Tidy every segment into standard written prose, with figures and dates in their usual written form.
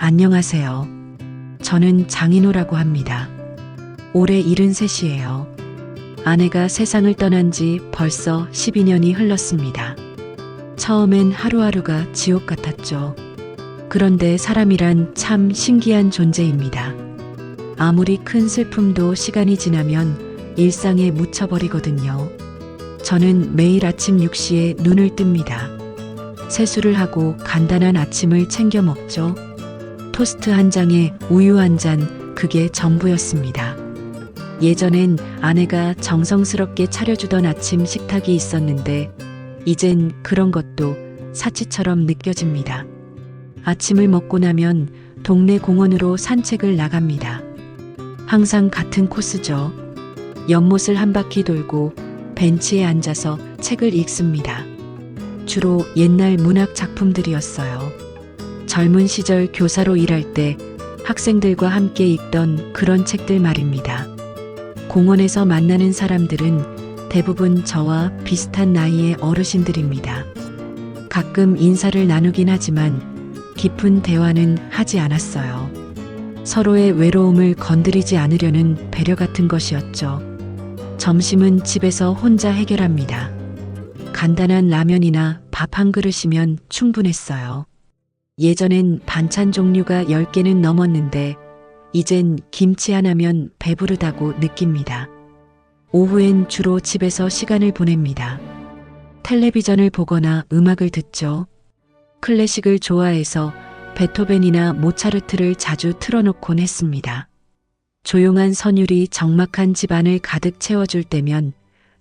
안녕하세요. 저는 장인호라고 합니다. 올해 73이에요. 아내가 세상을 떠난 지 벌써 12년이 흘렀습니다. 처음엔 하루하루가 지옥 같았죠. 그런데 사람이란 참 신기한 존재입니다. 아무리 큰 슬픔도 시간이 지나면 일상에 묻혀버리거든요. 저는 매일 아침 6시에 눈을 뜹니다. 세수를 하고 간단한 아침을 챙겨 먹죠. 토스트 한 장에 우유 한 잔, 그게 전부였습니다. 예전엔 아내가 정성스럽게 차려주던 아침 식탁이 있었는데 이젠 그런 것도 사치처럼 느껴집니다. 아침을 먹고 나면 동네 공원으로 산책을 나갑니다. 항상 같은 코스죠. 연못을 한 바퀴 돌고 벤치에 앉아서 책을 읽습니다. 주로 옛날 문학 작품들이었어요. 젊은 시절 교사로 일할 때 학생들과 함께 읽던 그런 책들 말입니다. 공원에서 만나는 사람들은 대부분 저와 비슷한 나이의 어르신들입니다. 가끔 인사를 나누긴 하지만 깊은 대화는 하지 않았어요. 서로의 외로움을 건드리지 않으려는 배려 같은 것이었죠. 점심은 집에서 혼자 해결합니다. 간단한 라면이나 밥 한 그릇이면 충분했어요. 예전엔 반찬 종류가 10개는 넘었는데 이젠 김치 하나면 배부르다고 느낍니다. 오후엔 주로 집에서 시간을 보냅니다. 텔레비전을 보거나 음악을 듣죠. 클래식을 좋아해서 베토벤이나 모차르트를 자주 틀어놓곤 했습니다. 조용한 선율이 적막한 집안을 가득 채워줄 때면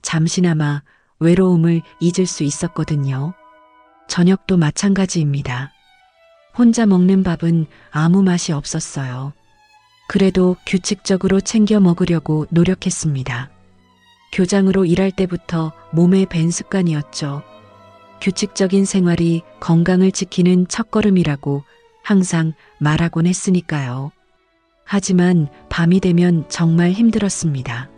잠시나마 외로움을 잊을 수 있었거든요. 저녁도 마찬가지입니다. 혼자 먹는 밥은 아무 맛이 없었어요. 그래도 규칙적으로 챙겨 먹으려고 노력했습니다. 교장으로 일할 때부터 몸에 밴 습관이었죠. 규칙적인 생활이 건강을 지키는 첫걸음이라고 항상 말하곤 했으니까요. 하지만 밤이 되면 정말 힘들었습니다.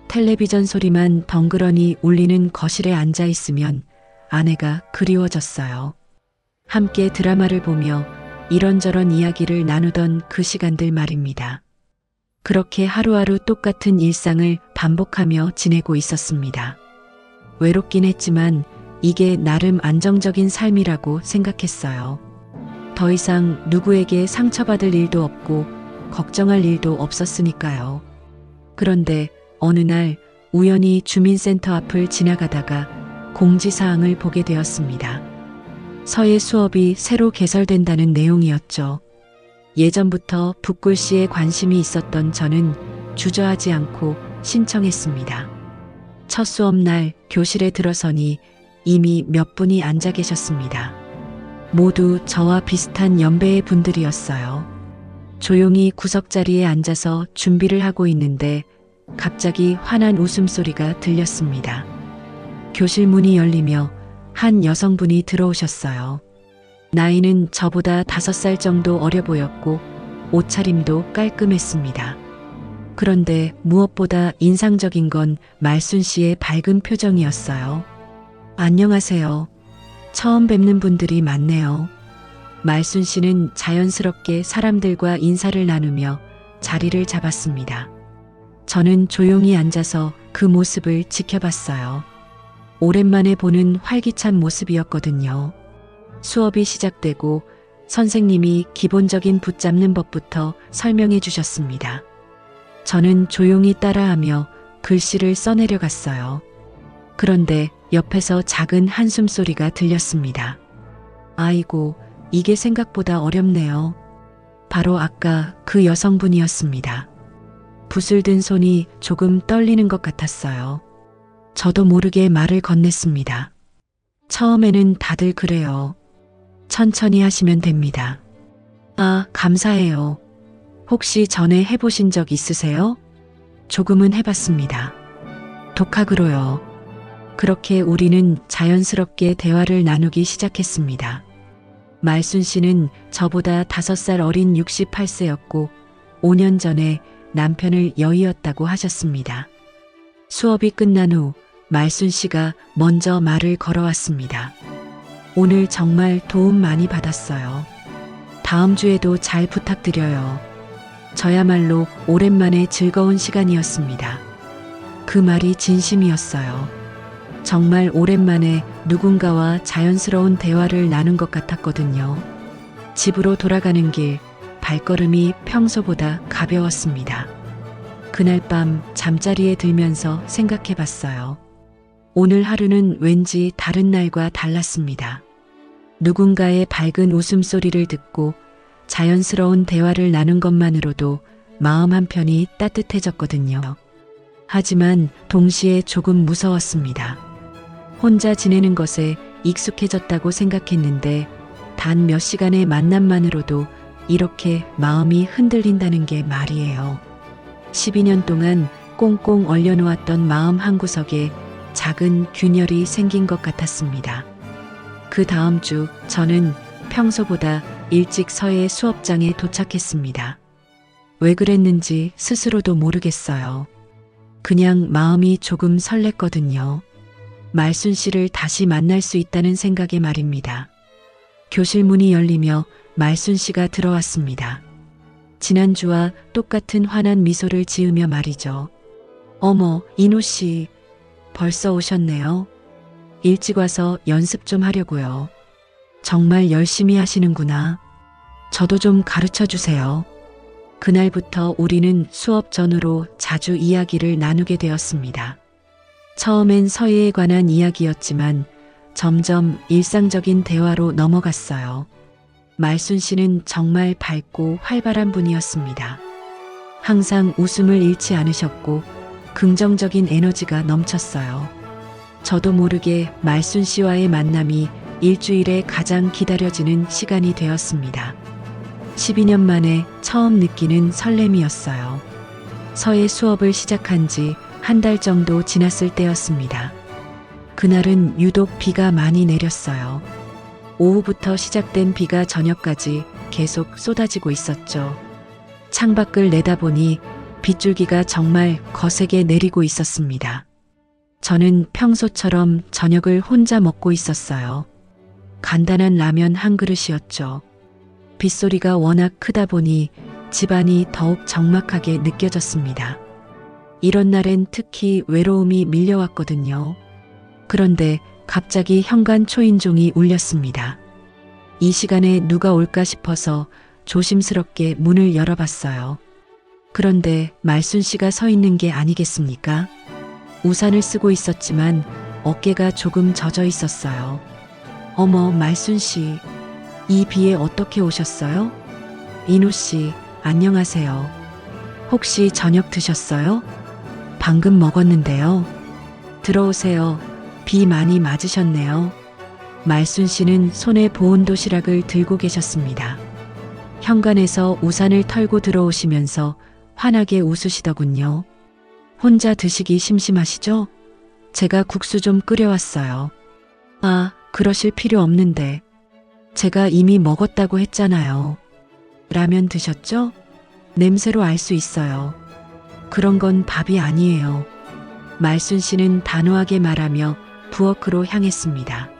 텔레비전 소리만 덩그러니 울리는 거실에 앉아 있으면 아내가 그리워졌어요. 함께 드라마를 보며 이런저런 이야기를 나누던 그 시간들 말입니다. 그렇게 하루하루 똑같은 일상을 반복하며 지내고 있었습니다. 외롭긴 했지만 이게 나름 안정적인 삶이라고 생각했어요. 더 이상 누구에게 상처받을 일도 없고 걱정할 일도 없었으니까요. 그런데 어느 날 우연히 주민센터 앞을 지나가다가 공지사항을 보게 되었습니다. 서예 수업이 새로 개설된다는 내용이었죠. 예전부터 붓글씨에 관심이 있었던 저는 주저하지 않고 신청했습니다. 첫 수업날 교실에 들어서니 이미 몇 분이 앉아 계셨습니다. 모두 저와 비슷한 연배의 분들이었어요. 조용히 구석자리에 앉아서 준비를 하고 있는데 갑자기 환한 웃음소리가 들렸습니다. 교실 문이 열리며 한 여성분이 들어오셨어요. 나이는 저보다 5살 정도 어려 보였고 옷차림도 깔끔했습니다. 그런데 무엇보다 인상적인 건 말순 씨의 밝은 표정이었어요. 안녕하세요. 처음 뵙는 분들이 많네요. 말순 씨는 자연스럽게 사람들과 인사를 나누며 자리를 잡았습니다. 저는 조용히 앉아서 그 모습을 지켜봤어요. 오랜만에 보는 활기찬 모습이었거든요. 수업이 시작되고 선생님이 기본적인 붙잡는 법부터 설명해 주셨습니다. 저는 조용히 따라하며 글씨를 써내려갔어요. 그런데 옆에서 작은 한숨 소리가 들렸습니다. 아이고, 이게 생각보다 어렵네요. 바로 아까 그 여성분이었습니다. 붓을 든 손이 조금 떨리는 것 같았어요. 저도 모르게 말을 건넸습니다. 처음에는 다들 그래요. 천천히 하시면 됩니다. 아, 감사해요. 혹시 전에 해보신 적 있으세요? 조금은 해봤습니다. 독학으로요. 그렇게 우리는 자연스럽게 대화를 나누기 시작했습니다. 말순 씨는 저보다 5살 어린 68세였고 5년 전에 남편을 여의었다고 하셨습니다. 수업이 끝난 후 말순 씨가 먼저 말을 걸어왔습니다. 오늘 정말 도움 많이 받았어요. 다음 주에도 잘 부탁드려요. 저야말로 오랜만에 즐거운 시간이었습니다. 그 말이 진심이었어요. 정말 오랜만에 누군가와 자연스러운 대화를 나눈 것 같았거든요. 집으로 돌아가는 길, 발걸음이 평소보다 가벼웠습니다. 그날 밤 잠자리에 들면서 생각해 봤어요. 오늘 하루는 왠지 다른 날과 달랐습니다. 누군가의 밝은 웃음소리를 듣고 자연스러운 대화를 나눈 것만으로도 마음 한편이 따뜻해졌거든요. 하지만 동시에 조금 무서웠습니다. 혼자 지내는 것에 익숙해졌다고 생각했는데 단 몇 시간의 만남만으로도 이렇게 마음이 흔들린다는 게 말이에요. 12년 동안 꽁꽁 얼려놓았던 마음 한구석에 작은 균열이 생긴 것 같았습니다. 그 다음 주 저는 평소보다 일찍 서예 수업장에 도착했습니다. 왜 그랬는지 스스로도 모르겠어요. 그냥 마음이 조금 설렜거든요. 말순 씨를 다시 만날 수 있다는 생각에 말입니다. 교실 문이 열리며 말순 씨가 들어왔습니다. 지난주와 똑같은 환한 미소를 지으며 말이죠. 어머, 인호 씨, 벌써 오셨네요. 일찍 와서 연습 좀 하려고요. 정말 열심히 하시는구나. 저도 좀 가르쳐 주세요. 그날부터 우리는 수업 전후로 자주 이야기를 나누게 되었습니다. 처음엔 서예에 관한 이야기였지만 점점 일상적인 대화로 넘어갔어요. 말순 씨는 정말 밝고 활발한 분이었습니다. 항상 웃음을 잃지 않으셨고 긍정적인 에너지가 넘쳤어요. 저도 모르게 말순 씨와의 만남이 일주일에 가장 기다려지는 시간이 되었습니다. 12년 만에 처음 느끼는 설렘이었어요. 서예 수업을 시작한 지 한 달 정도 지났을 때였습니다. 그날은 유독 비가 많이 내렸어요. 오후부터 시작된 비가 저녁까지 계속 쏟아지고 있었죠. 창밖을 내다보니 빗줄기가 정말 거세게 내리고 있었습니다. 저는 평소처럼 저녁을 혼자 먹고 있었어요. 간단한 라면 한 그릇이었죠. 빗소리가 워낙 크다 보니 집안이 더욱 적막하게 느껴졌습니다. 이런 날엔 특히 외로움이 밀려왔거든요. 그런데 갑자기 현관 초인종이 울렸습니다. 이 시간에 누가 올까 싶어서 조심스럽게 문을 열어봤어요. 그런데 말순 씨가 서 있는 게 아니겠습니까? 우산을 쓰고 있었지만 어깨가 조금 젖어 있었어요. 어머, 말순 씨, 이 비에 어떻게 오셨어요? 인호 씨, 안녕하세요. 혹시 저녁 드셨어요? 방금 먹었는데요. 들어오세요. 비 많이 맞으셨네요. 말순 씨는 손에 보온 도시락을 들고 계셨습니다. 현관에서 우산을 털고 들어오시면서 환하게 웃으시더군요. 혼자 드시기 심심하시죠? 제가 국수 좀 끓여왔어요. 아, 그러실 필요 없는데. 제가 이미 먹었다고 했잖아요. 라면 드셨죠? 냄새로 알 수 있어요. 그런 건 밥이 아니에요. 말순 씨는 단호하게 말하며 부엌으로 향했습니다.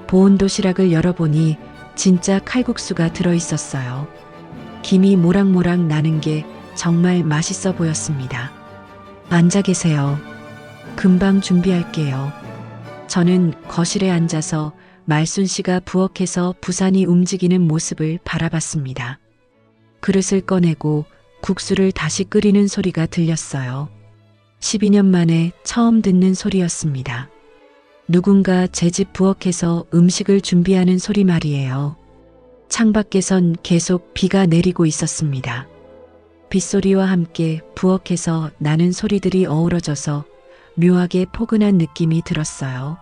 보온 도시락을 열어보니 진짜 칼국수가 들어있었어요. 김이 모락모락 나는 게 정말 맛있어 보였습니다. 앉아 계세요. 금방 준비할게요. 저는 거실에 앉아서 말순 씨가 부엌에서 부산이 움직이는 모습을 바라봤습니다. 그릇을 꺼내고 국수를 다시 끓이는 소리가 들렸어요. 12년 만에 처음 듣는 소리였습니다. 누군가 제 집 부엌에서 음식을 준비하는 소리 말이에요. 창밖에선 계속 비가 내리고 있었습니다. 빗소리와 함께 부엌에서 나는 소리들이 어우러져서 묘하게 포근한 느낌이 들었어요.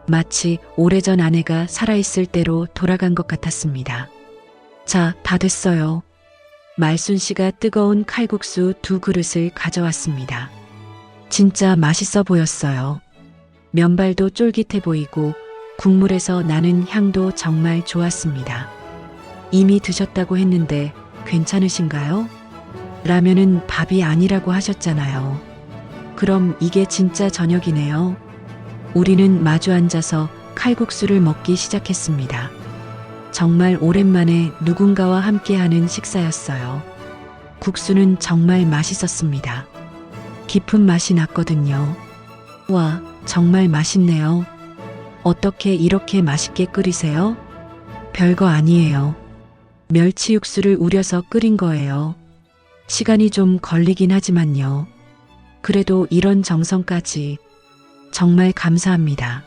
마치 오래전 아내가 살아있을 때로 돌아간 것 같았습니다. 자, 다 됐어요. 말순 씨가 뜨거운 칼국수 2그릇을 가져왔습니다. 진짜 맛있어 보였어요. 면발도 쫄깃해 보이고 국물에서 나는 향도 정말 좋았습니다. 이미 드셨다고 했는데 괜찮으신가요? 라면은 밥이 아니라고 하셨잖아요. 그럼 이게 진짜 저녁이네요. 우리는 마주 앉아서 칼국수를 먹기 시작했습니다. 정말 오랜만에 누군가와 함께하는 식사였어요. 국수는 정말 맛있었습니다. 깊은 맛이 났거든요. 와, 정말 맛있네요. 어떻게 이렇게 맛있게 끓이세요? 별거 아니에요. 멸치 육수를 우려서 끓인 거예요. 시간이 좀 걸리긴 하지만요. 그래도 이런 정성까지 정말 감사합니다.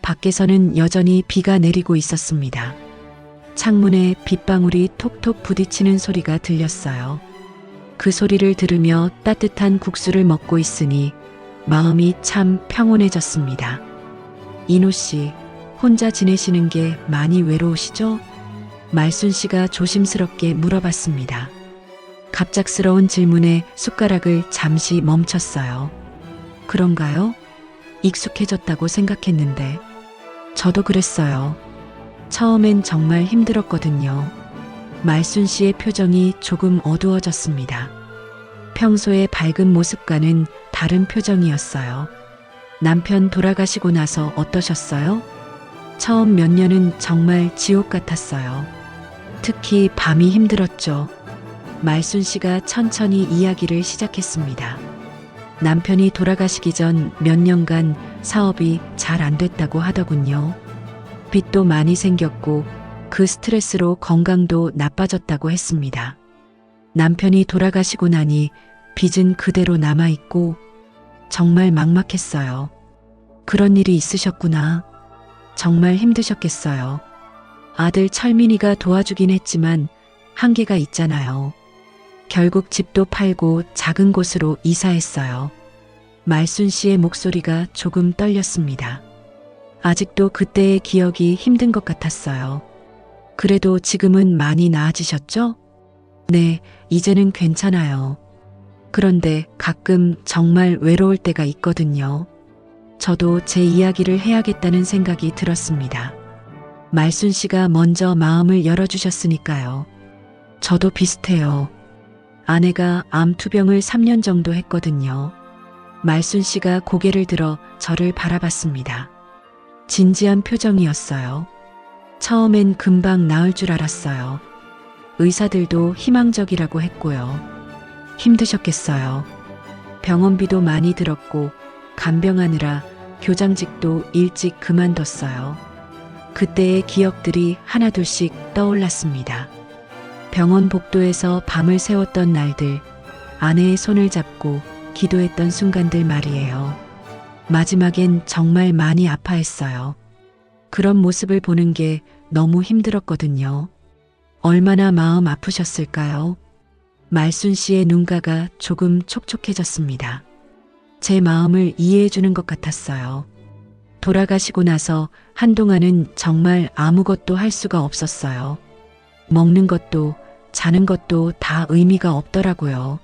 밖에서는 여전히 비가 내리고 있었습니다. 창문에 빗방울이 톡톡 부딪히는 소리가 들렸어요. 그 소리를 들으며 따뜻한 국수를 먹고 있으니 마음이 참 평온해졌습니다. 인호 씨, 혼자 지내시는 게 많이 외로우시죠? 말순 씨가 조심스럽게 물어봤습니다. 갑작스러운 질문에 숟가락을 잠시 멈췄어요. 그런가요? 익숙해졌다고 생각했는데. 저도 그랬어요. 처음엔 정말 힘들었거든요. 말순 씨의 표정이 조금 어두워졌습니다. 평소의 밝은 모습과는 다른 표정이었어요. 남편 돌아가시고 나서 어떠셨어요? 처음 몇 년은 정말 지옥 같았어요. 특히 밤이 힘들었죠. 말순 씨가 천천히 이야기를 시작했습니다. 남편이 돌아가시기 전 몇 년간 사업이 잘 안 됐다고 하더군요. 빚도 많이 생겼고 그 스트레스로 건강도 나빠졌다고 했습니다. 남편이 돌아가시고 나니 빚은 그대로 남아있고 정말 막막했어요. 그런 일이 있으셨구나. 정말 힘드셨겠어요. 아들 철민이가 도와주긴 했지만 한계가 있잖아요. 결국 집도 팔고 작은 곳으로 이사했어요. 말순 씨의 목소리가 조금 떨렸습니다. 아직도 그때의 기억이 힘든 것 같았어요. 그래도 지금은 많이 나아지셨죠? 네, 이제는 괜찮아요. 그런데 가끔 정말 외로울 때가 있거든요. 저도 제 이야기를 해야겠다는 생각이 들었습니다. 말순 씨가 먼저 마음을 열어주셨으니까요. 저도 비슷해요. 아내가 암 투병을 3년 정도 했거든요. 말순 씨가 고개를 들어 저를 바라봤습니다. 진지한 표정이었어요. 처음엔 금방 나을 줄 알았어요. 의사들도 희망적이라고 했고요. 힘드셨겠어요. 병원비도 많이 들었고 간병하느라 교장직도 일찍 그만뒀어요. 그때의 기억들이 하나둘씩 떠올랐습니다. 병원 복도에서 밤을 새웠던 날들, 아내의 손을 잡고 기도했던 순간들 말이에요. 마지막엔 정말 많이 아파했어요. 그런 모습을 보는 게 너무 힘들었거든요. 얼마나 마음 아프셨을까요? 말순 씨의 눈가가 조금 촉촉해졌습니다. 제 마음을 이해해 주는 것 같았어요. 돌아가시고 나서 한동안은 정말 아무것도 할 수가 없었어요. 먹는 것도 자는 것도 다 의미가 없더라고요.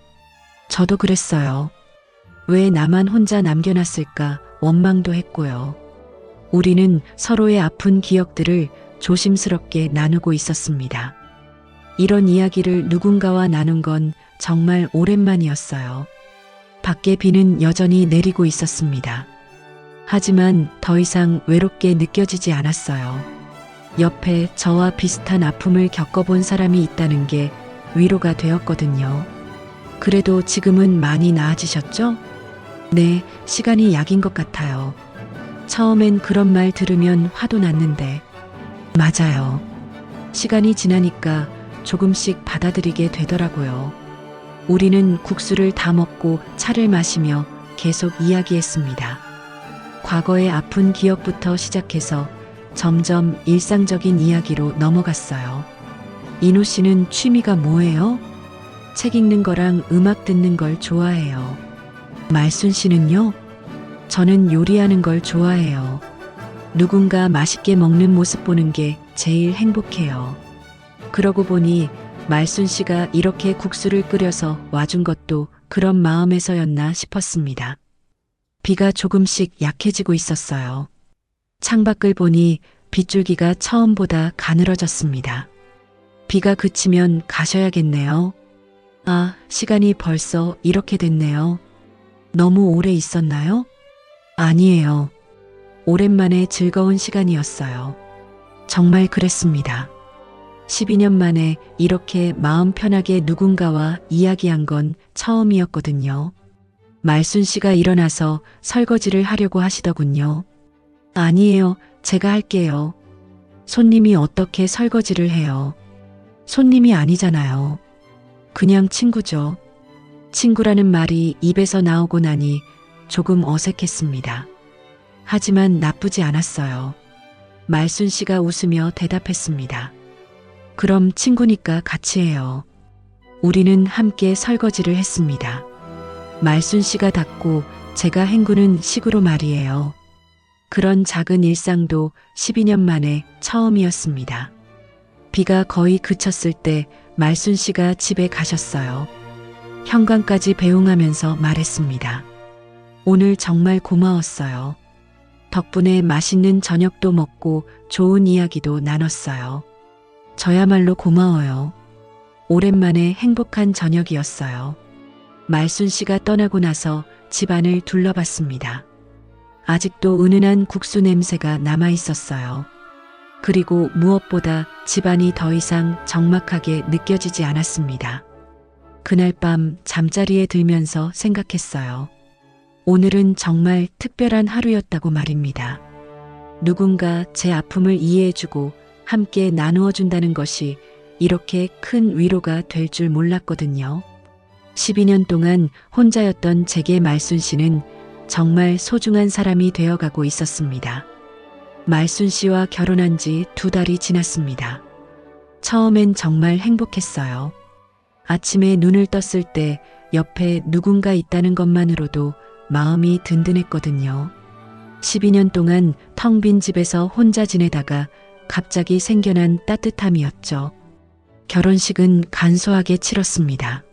저도 그랬어요. 왜 나만 혼자 남겨놨을까 원망도 했고요. 우리는 서로의 아픈 기억들을 조심스럽게 나누고 있었습니다. 이런 이야기를 누군가와 나눈 건 정말 오랜만이었어요. 밖에 비는 여전히 내리고 있었습니다. 하지만 더 이상 외롭게 느껴지지 않았어요. 옆에 저와 비슷한 아픔을 겪어본 사람이 있다는 게 위로가 되었거든요. 그래도 지금은 많이 나아지셨죠? 네, 시간이 약인 것 같아요. 처음엔 그런 말 들으면 화도 났는데, 맞아요. 시간이 지나니까 조금씩 받아들이게 되더라고요. 우리는 국수를 다 먹고 차를 마시며 계속 이야기했습니다. 과거의 아픈 기억부터 시작해서 점점 일상적인 이야기로 넘어갔어요. 인호 씨는 취미가 뭐예요? 책 읽는 거랑 음악 듣는 걸 좋아해요. 말순 씨는요? 저는 요리하는 걸 좋아해요. 누군가 맛있게 먹는 모습 보는 게 제일 행복해요. 그러고 보니 말순 씨가 이렇게 국수를 끓여서 와준 것도 그런 마음에서였나 싶었습니다. 비가 조금씩 약해지고 있었어요. 창밖을 보니 빗줄기가 처음보다 가늘어졌습니다. 비가 그치면 가셔야겠네요. 아, 시간이 벌써 이렇게 됐네요. 너무 오래 있었나요? 아니에요. 오랜만에 즐거운 시간이었어요. 정말 그랬습니다. 12년 만에 이렇게 마음 편하게 누군가와 이야기한 건 처음이었거든요. 말순 씨가 일어나서 설거지를 하려고 하시더군요. 아니에요. 제가 할게요. 손님이 어떻게 설거지를 해요? 손님이 아니잖아요. 그냥 친구죠. 친구라는 말이 입에서 나오고 나니 조금 어색했습니다. 하지만 나쁘지 않았어요. 말순 씨가 웃으며 대답했습니다. 그럼 친구니까 같이 해요. 우리는 함께 설거지를 했습니다. 말순 씨가 닦고 제가 헹구는 식으로 말이에요. 그런 작은 일상도 12년 만에 처음이었습니다. 비가 거의 그쳤을 때 말순 씨가 집에 가셨어요. 현관까지 배웅하면서 말했습니다. 오늘 정말 고마웠어요. 덕분에 맛있는 저녁도 먹고 좋은 이야기도 나눴어요. 저야말로 고마워요. 오랜만에 행복한 저녁이었어요. 말순 씨가 떠나고 나서 집안을 둘러봤습니다. 아직도 은은한 국수 냄새가 남아 있었어요. 그리고 무엇보다 집안이 더 이상 적막하게 느껴지지 않았습니다. 그날 밤 잠자리에 들면서 생각했어요. 오늘은 정말 특별한 하루였다고 말입니다. 누군가 제 아픔을 이해해주고 함께 나누어 준다는 것이 이렇게 큰 위로가 될 줄 몰랐거든요. 12년 동안 혼자였던 제게 말순 씨는 정말 소중한 사람이 되어가고 있었습니다. 말순 씨와 결혼한 지 2달이 지났습니다. 처음엔 정말 행복했어요. 아침에 눈을 떴을 때 옆에 누군가 있다는 것만으로도 마음이 든든했거든요. 12년 동안 텅 빈 집에서 혼자 지내다가 갑자기 생겨난 따뜻함이었죠. 결혼식은 간소하게 치렀습니다.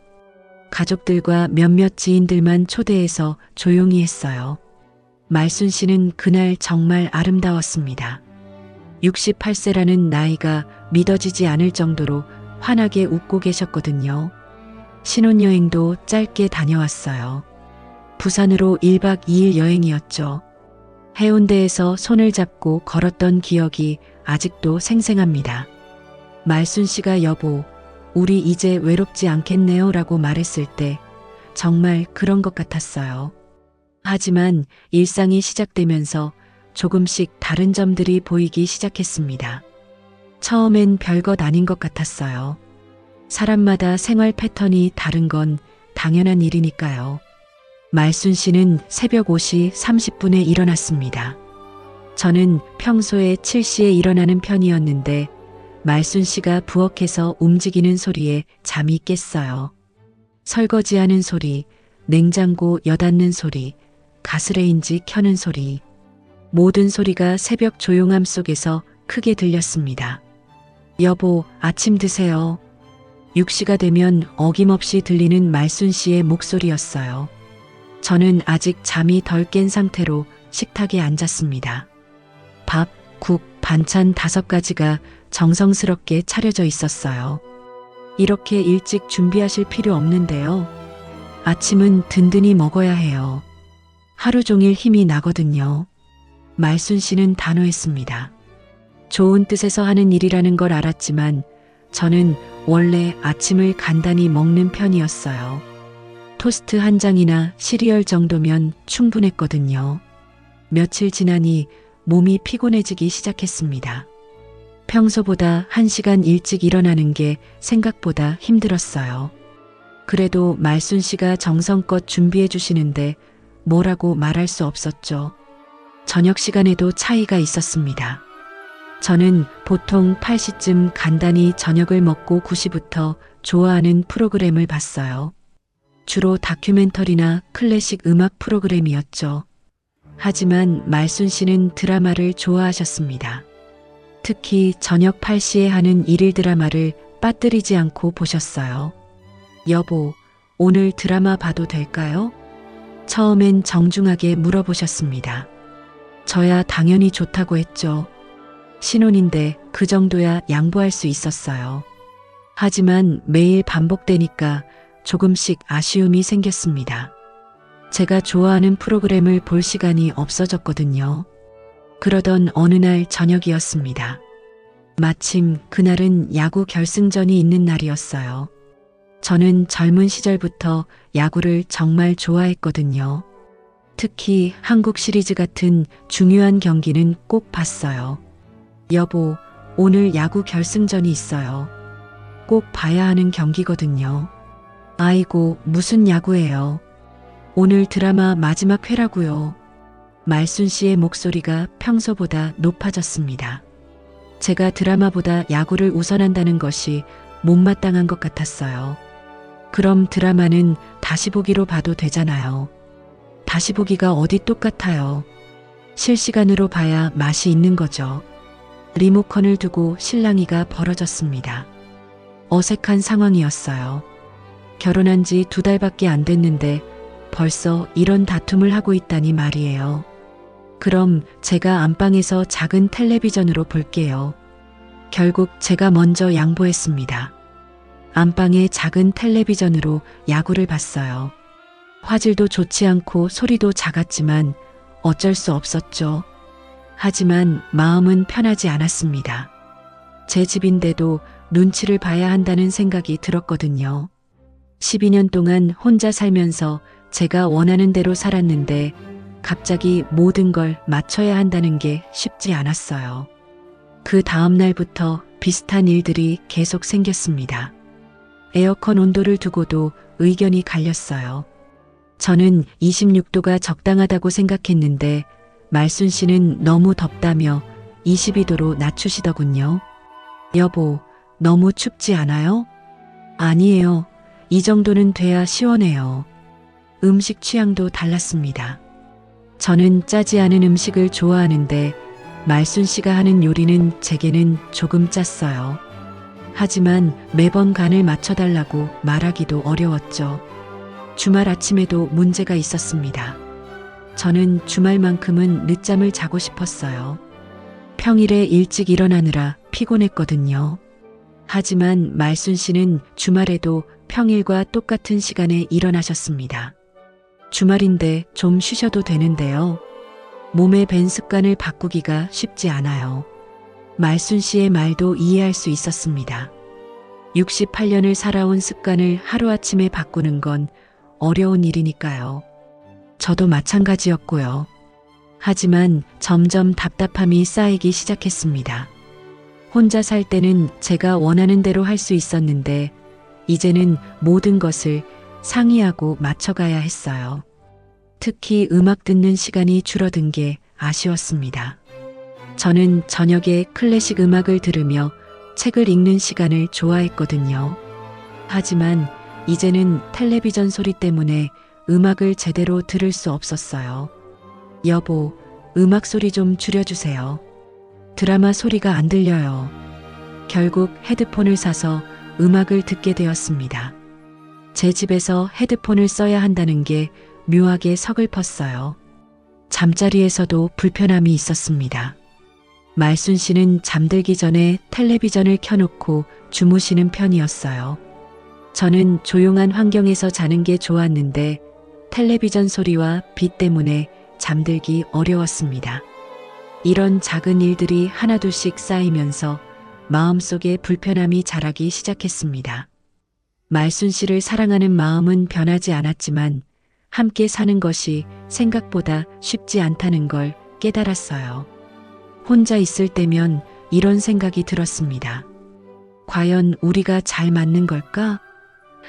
가족들과 몇몇 지인들만 초대해서 조용히 했어요. 말순 씨는 그날 정말 아름다웠습니다. 68세라는 나이가 믿어지지 않을 정도로 환하게 웃고 계셨거든요. 신혼여행도 짧게 다녀왔어요. 부산으로 1박 2일 여행이었죠. 해운대에서 손을 잡고 걸었던 기억이 아직도 생생합니다. 말순 씨가 여보, 우리 이제 외롭지 않겠네요 라고 말했을 때 정말 그런 것 같았어요. 하지만 일상이 시작되면서 조금씩 다른 점들이 보이기 시작했습니다. 처음엔 별것 아닌 것 같았어요. 사람마다 생활 패턴이 다른 건 당연한 일이니까요. 말순 씨는 새벽 5시 30분에 일어났습니다. 저는 평소에 7시에 일어나는 편이었는데 말순 씨가 부엌에서 움직이는 소리에 잠이 깼어요. 설거지하는 소리, 냉장고 여닫는 소리, 가스레인지 켜는 소리. 모든 소리가 새벽 조용함 속에서 크게 들렸습니다. 여보, 아침 드세요. 6시가 되면 어김없이 들리는 말순 씨의 목소리였어요. 저는 아직 잠이 덜 깬 상태로 식탁에 앉았습니다. 밥, 국, 반찬 5가지가 정성스럽게 차려져 있었어요. 이렇게 일찍 준비하실 필요 없는데요. 아침은 든든히 먹어야 해요. 하루 종일 힘이 나거든요. 말순 씨는 단호했습니다. 좋은 뜻에서 하는 일이라는 걸 알았지만 저는 원래 아침을 간단히 먹는 편이었어요. 토스트 한 장이나 시리얼 정도면 충분했거든요. 며칠 지나니 몸이 피곤해지기 시작했습니다. 평소보다 1시간 일찍 일어나는 게 생각보다 힘들었어요. 그래도 말순 씨가 정성껏 준비해 주시는데 뭐라고 말할 수 없었죠. 저녁 시간에도 차이가 있었습니다. 저는 보통 8시쯤 간단히 저녁을 먹고 9시부터 좋아하는 프로그램을 봤어요. 주로 다큐멘터리나 클래식 음악 프로그램이었죠. 하지만 말순 씨는 드라마를 좋아하셨습니다. 특히 저녁 8시에 하는 일일 드라마를 빠뜨리지 않고 보셨어요. 여보, 오늘 드라마 봐도 될까요? 처음엔 정중하게 물어보셨습니다. 저야 당연히 좋다고 했죠. 신혼인데 그 정도야 양보할 수 있었어요. 하지만 매일 반복되니까 조금씩 아쉬움이 생겼습니다. 제가 좋아하는 프로그램을 볼 시간이 없어졌거든요. 그러던 어느 날 저녁이었습니다. 마침 그날은 야구 결승전이 있는 날이었어요. 저는 젊은 시절부터 야구를 정말 좋아했거든요. 특히 한국 시리즈 같은 중요한 경기는 꼭 봤어요. 여보, 오늘 야구 결승전이 있어요. 꼭 봐야 하는 경기거든요. 아이고, 무슨 야구예요? 오늘 드라마 마지막 회라고요. 말순 씨의 목소리가 평소보다 높아졌습니다. 제가 드라마보다 야구를 우선한다는 것이 못마땅한 것 같았어요. 그럼 드라마는 다시 보기로 봐도 되잖아요. 다시 보기가 어디 똑같아요. 실시간으로 봐야 맛이 있는 거죠. 리모컨을 두고 실랑이가 벌어졌습니다. 어색한 상황이었어요. 결혼한 지 2달밖에 안 됐는데 벌써 이런 다툼을 하고 있다니 말이에요. 그럼 제가 안방에서 작은 텔레비전으로 볼게요. 결국 제가 먼저 양보했습니다. 안방의 작은 텔레비전으로 야구를 봤어요. 화질도 좋지 않고 소리도 작았지만 어쩔 수 없었죠. 하지만 마음은 편하지 않았습니다. 제 집인데도 눈치를 봐야 한다는 생각이 들었거든요. 12년 동안 혼자 살면서 제가 원하는 대로 살았는데 갑자기 모든 걸 맞춰야 한다는 게 쉽지 않았어요. 그 다음 날부터 비슷한 일들이 계속 생겼습니다. 에어컨 온도를 두고도 의견이 갈렸어요. 저는 26도가 적당하다고 생각했는데 말순 씨는 너무 덥다며 22도로 낮추시더군요. 여보, 너무 춥지 않아요? 아니에요. 이 정도는 돼야 시원해요. 음식 취향도 달랐습니다. 저는 짜지 않은 음식을 좋아하는데 말순 씨가 하는 요리는 제게는 조금 짰어요. 하지만 매번 간을 맞춰달라고 말하기도 어려웠죠. 주말 아침에도 문제가 있었습니다. 저는 주말만큼은 늦잠을 자고 싶었어요. 평일에 일찍 일어나느라 피곤했거든요. 하지만 말순 씨는 주말에도 평일과 똑같은 시간에 일어나셨습니다. 주말인데 좀 쉬셔도 되는데요. 몸의 밴 습관을 바꾸기가 쉽지 않아요. 말순 씨의 말도 이해할 수 있었습니다. 68년을 살아온 습관을 하루아침에 바꾸는 건 어려운 일이니까요. 저도 마찬가지였고요. 하지만 점점 답답함이 쌓이기 시작했습니다. 혼자 살 때는 제가 원하는 대로 할 수 있었는데 이제는 모든 것을 상의하고 맞춰가야 했어요. 특히 음악 듣는 시간이 줄어든 게 아쉬웠습니다. 저는 저녁에 클래식 음악을 들으며 책을 읽는 시간을 좋아했거든요. 하지만 이제는 텔레비전 소리 때문에 음악을 제대로 들을 수 없었어요. 여보, 음악 소리 좀 줄여주세요. 드라마 소리가 안 들려요. 결국 헤드폰을 사서 음악을 듣게 되었습니다. 제 집에서 헤드폰을 써야 한다는 게 묘하게 서글펐어요. 잠자리에서도 불편함이 있었습니다. 말순 씨는 잠들기 전에 텔레비전을 켜놓고 주무시는 편이었어요. 저는 조용한 환경에서 자는 게 좋았는데 텔레비전 소리와 빛 때문에 잠들기 어려웠습니다. 이런 작은 일들이 하나둘씩 쌓이면서 마음속에 불편함이 자라기 시작했습니다. 말순 씨를 사랑하는 마음은 변하지 않았지만 함께 사는 것이 생각보다 쉽지 않다는 걸 깨달았어요. 혼자 있을 때면 이런 생각이 들었습니다. 과연 우리가 잘 맞는 걸까?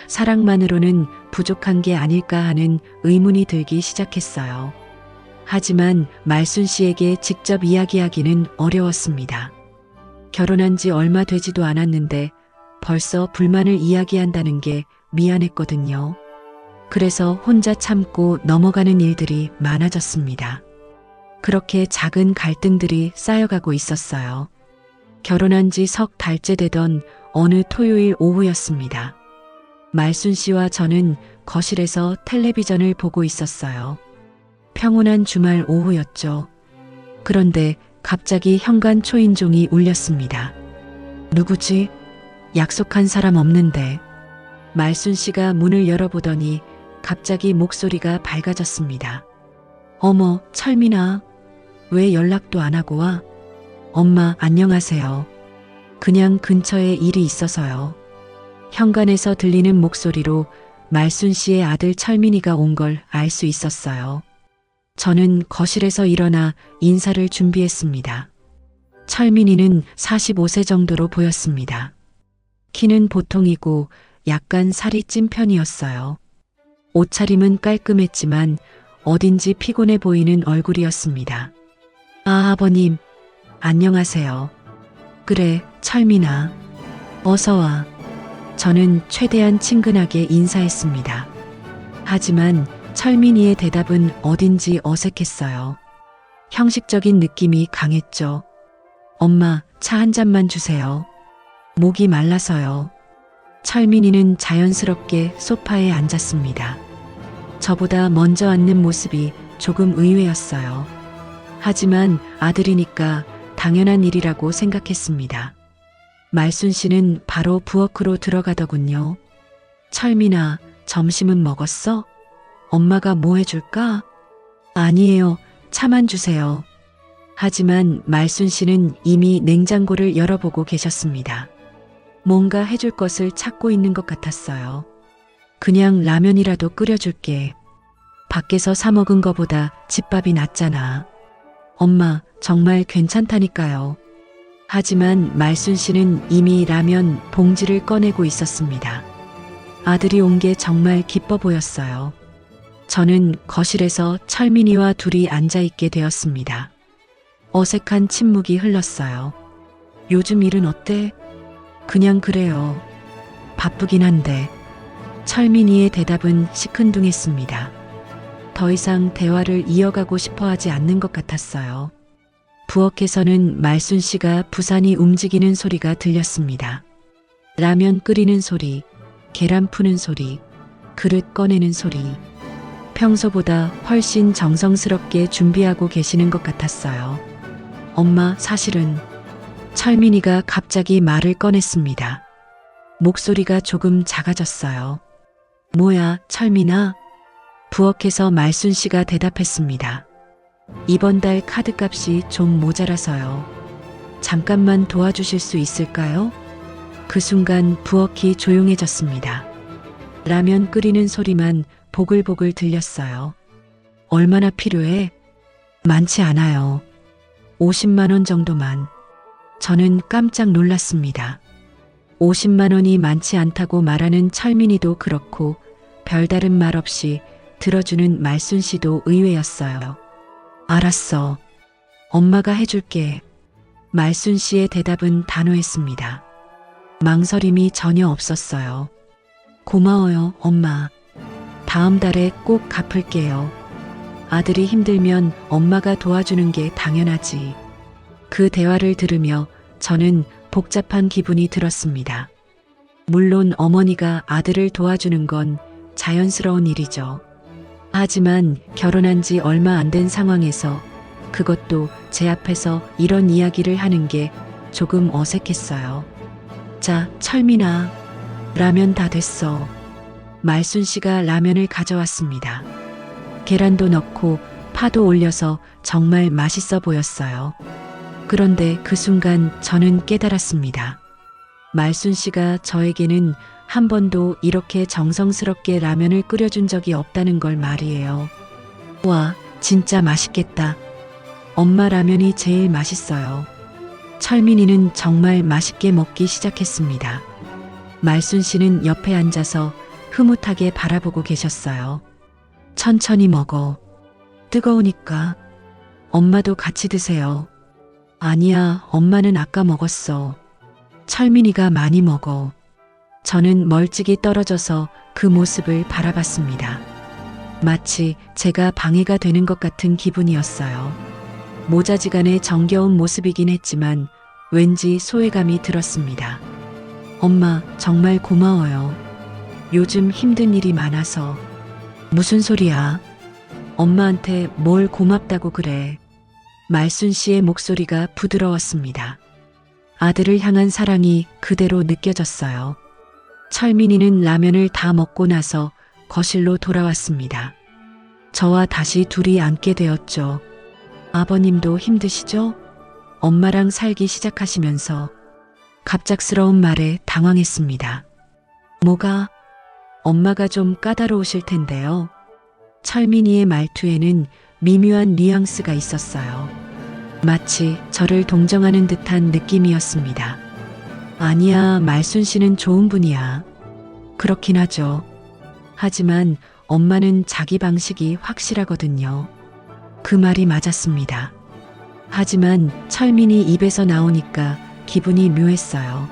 사랑만으로는 부족한 게 아닐까 하는 의문이 들기 시작했어요. 하지만 말순 씨에게 직접 이야기하기는 어려웠습니다. 결혼한 지 얼마 되지도 않았는데 벌써 불만을 이야기한다는 게 미안했거든요. 그래서 혼자 참고 넘어가는 일들이 많아졌습니다. 그렇게 작은 갈등들이 쌓여가고 있었어요. 결혼한 지 석 달째 되던 어느 토요일 오후였습니다. 말순 씨와 저는 거실에서 텔레비전을 보고 있었어요. 평온한 주말 오후였죠. 그런데 갑자기 현관 초인종이 울렸습니다. 누구지? 약속한 사람 없는데. 말순 씨가 문을 열어보더니 갑자기 목소리가 밝아졌습니다. 어머, 철민아. 왜 연락도 안 하고 와? 엄마, 안녕하세요. 그냥 근처에 일이 있어서요. 현관에서 들리는 목소리로 말순 씨의 아들 철민이가 온 걸 알 수 있었어요. 저는 거실에서 일어나 인사를 준비했습니다. 철민이는 45세 정도로 보였습니다. 키는 보통이고 약간 살이 찐 편이었어요. 옷차림은 깔끔했지만 어딘지 피곤해 보이는 얼굴이었습니다. 아, 아버님, 안녕하세요. 그래, 철민아. 어서 와. 저는 최대한 친근하게 인사했습니다. 하지만 철민이의 대답은 어딘지 어색했어요. 형식적인 느낌이 강했죠. 엄마, 차 한 잔만 주세요. 목이 말라서요. 철민이는 자연스럽게 소파에 앉았습니다. 저보다 먼저 앉는 모습이 조금 의외였어요. 하지만 아들이니까 당연한 일이라고 생각했습니다. 말순 씨는 바로 부엌으로 들어가더군요. 철민아, 점심은 먹었어? 엄마가 뭐 해줄까? 아니에요. 차만 주세요. 하지만 말순 씨는 이미 냉장고를 열어보고 계셨습니다. 뭔가 해줄 것을 찾고 있는 것 같았어요. 그냥 라면이라도 끓여줄게. 밖에서 사 먹은 거보다 집밥이 낫잖아. 엄마, 정말 괜찮다니까요. 하지만 말순 씨는 이미 라면 봉지를 꺼내고 있었습니다. 아들이 온 게 정말 기뻐 보였어요. 저는 거실에서 철민이와 둘이 앉아있게 되었습니다. 어색한 침묵이 흘렀어요. 요즘 일은 어때? 그냥 그래요. 바쁘긴 한데. 철민이의 대답은 시큰둥했습니다. 더 이상 대화를 이어가고 싶어 하지 않는 것 같았어요. 부엌에서는 말순 씨가 부산이 움직이는 소리가 들렸습니다. 라면 끓이는 소리, 계란 푸는 소리, 그릇 꺼내는 소리. 평소보다 훨씬 정성스럽게 준비하고 계시는 것 같았어요. 엄마, 사실은 철민이가 갑자기 말을 꺼냈습니다. 목소리가 조금 작아졌어요. 뭐야, 철민아? 부엌에서 말순 씨가 대답했습니다. 이번 달 카드값이 좀 모자라서요. 잠깐만 도와주실 수 있을까요? 그 순간 부엌이 조용해졌습니다. 라면 끓이는 소리만 보글보글 들렸어요. 얼마나 필요해? 많지 않아요. 50만 원 정도만. 저는 깜짝 놀랐습니다. 50만 원이 많지 않다고 말하는 철민이도 그렇고 별다른 말 없이 들어주는 말순 씨도 의외였어요. 알았어. 엄마가 해줄게. 말순 씨의 대답은 단호했습니다. 망설임이 전혀 없었어요. 고마워요, 엄마. 다음 달에 꼭 갚을게요. 아들이 힘들면 엄마가 도와주는 게 당연하지. 그 대화를 들으며 저는 복잡한 기분이 들었습니다. 물론 어머니가 아들을 도와주는 건 자연스러운 일이죠. 하지만 결혼한 지 얼마 안 된 상황에서 그것도 제 앞에서 이런 이야기를 하는 게 조금 어색했어요. 자, 철민아, 라면 다 됐어. 말순 씨가 라면을 가져왔습니다. 계란도 넣고 파도 올려서 정말 맛있어 보였어요. 그런데 그 순간 저는 깨달았습니다. 말순 씨가 저에게는 한 번도 이렇게 정성스럽게 라면을 끓여준 적이 없다는 걸 말이에요. 와, 진짜 맛있겠다. 엄마 라면이 제일 맛있어요. 철민이는 정말 맛있게 먹기 시작했습니다. 말순 씨는 옆에 앉아서 흐뭇하게 바라보고 계셨어요. 천천히 먹어. 뜨거우니까. 엄마도 같이 드세요. 아니야, 엄마는 아까 먹었어. 철민이가 많이 먹어. 저는 멀찍이 떨어져서 그 모습을 바라봤습니다. 마치 제가 방해가 되는 것 같은 기분이었어요. 모자지간의 정겨운 모습이긴 했지만 왠지 소외감이 들었습니다. 엄마, 정말 고마워요. 요즘 힘든 일이 많아서. 무슨 소리야? 엄마한테 뭘 고맙다고 그래. 말순 씨의 목소리가 부드러웠습니다. 아들을 향한 사랑이 그대로 느껴졌어요. 철민이는 라면을 다 먹고 나서 거실로 돌아왔습니다. 저와 다시 둘이 앉게 되었죠. 아버님도 힘드시죠? 엄마랑 살기 시작하시면서. 갑작스러운 말에 당황했습니다. 뭐가? 엄마가 좀 까다로우실 텐데요. 철민이의 말투에는 미묘한 뉘앙스가 있었어요. 마치 저를 동정하는 듯한 느낌이었습니다. 아니야, 말순 씨는 좋은 분이야. 그렇긴 하죠. 하지만 엄마는 자기 방식이 확실하거든요. 그 말이 맞았습니다. 하지만 철민이 입에서 나오니까 기분이 묘했어요.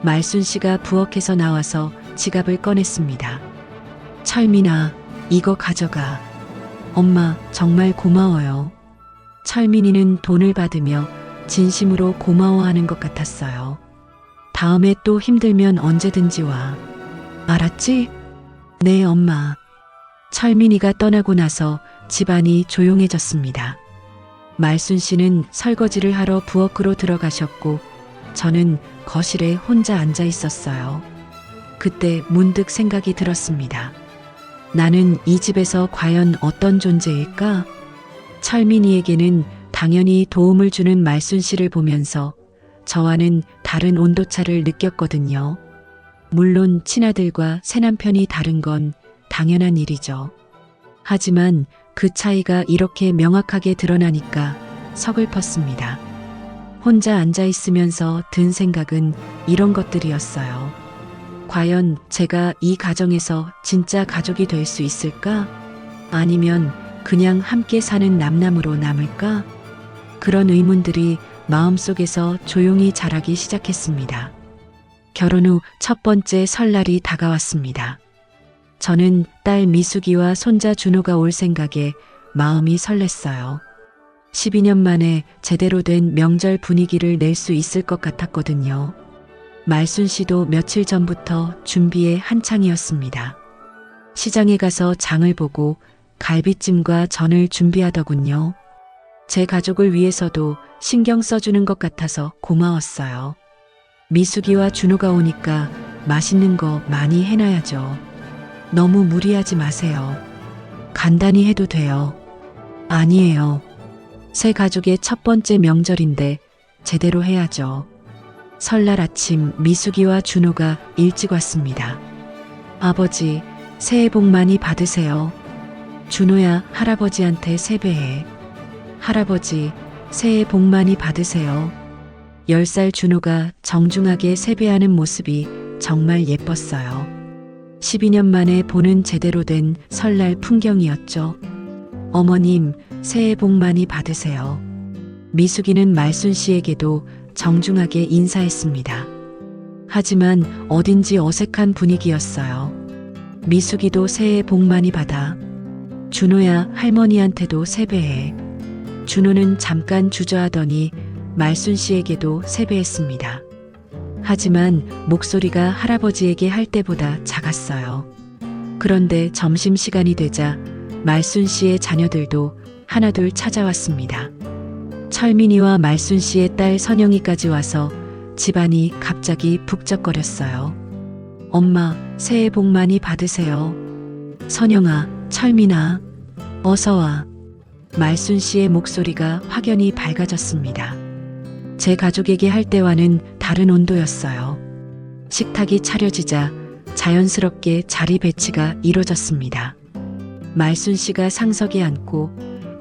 말순 씨가 부엌에서 나와서 지갑을 꺼냈습니다. 철민아, 이거 가져가. 엄마, 정말 고마워요. 철민이는 돈을 받으며 진심으로 고마워하는 것 같았어요. 다음에 또 힘들면 언제든지 와. 알았지? 네, 엄마. 철민이가 떠나고 나서 집안이 조용해졌습니다. 말순 씨는 설거지를 하러 부엌으로 들어가셨고 저는 거실에 혼자 앉아 있었어요. 그때 문득 생각이 들었습니다. 나는 이 집에서 과연 어떤 존재일까? 철민이에게는 당연히 도움을 주는 말순 씨를 보면서 저와는 다른 온도차를 느꼈거든요. 물론 친아들과 새남편이 다른 건 당연한 일이죠. 하지만 그 차이가 이렇게 명확하게 드러나니까 서글펐습니다. 혼자 앉아 있으면서 든 생각은 이런 것들이었어요. 과연 제가 이 가정에서 진짜 가족이 될 수 있을까? 아니면 그냥 함께 사는 남남으로 남을까? 그런 의문들이 마음속에서 조용히 자라기 시작했습니다. 결혼 후 첫 번째 설날이 다가왔습니다. 저는 딸 미숙이와 손자 준호가 올 생각에 마음이 설렜어요. 12년 만에 제대로 된 명절 분위기를 낼 수 있을 것 같았거든요. 말순 씨도 며칠 전부터 준비에 한창이었습니다. 시장에 가서 장을 보고 갈비찜과 전을 준비하더군요. 제 가족을 위해서도 신경 써주는 것 같아서 고마웠어요. 미숙이와 준호가 오니까 맛있는 거 많이 해놔야죠. 너무 무리하지 마세요. 간단히 해도 돼요. 아니에요. 새 가족의 첫 번째 명절인데 제대로 해야죠. 설날 아침 미숙이와 준호가 일찍 왔습니다. 아버지, 새해 복 많이 받으세요. 준호야, 할아버지한테 세배해. 할아버지, 새해 복 많이 받으세요. 10살 준호가 정중하게 세배하는 모습이 정말 예뻤어요. 12년 만에 보는 제대로 된 설날 풍경이었죠. 어머님, 새해 복 많이 받으세요. 미숙이는 말순 씨에게도 정중하게 인사했습니다. 하지만 어딘지 어색한 분위기였어요. 미숙이도 새해 복 많이 받아. 준호야, 할머니한테도 세배해. 준호는 잠깐 주저하더니 말순 씨에게도 세배했습니다. 하지만 목소리가 할아버지에게 할 때보다 작았어요. 그런데 점심시간이 되자 말순 씨의 자녀들도 하나둘 찾아왔습니다. 철민이와 말순 씨의 딸 선영이까지 와서 집안이 갑자기 북적거렸어요. 엄마, 새해 복 많이 받으세요. 선영아, 철민아, 어서 와. 말순 씨의 목소리가 확연히 밝아졌습니다. 제 가족에게 할 때와는 다른 온도였어요. 식탁이 차려지자 자연스럽게 자리 배치가 이루어졌습니다. 말순 씨가 상석에 앉고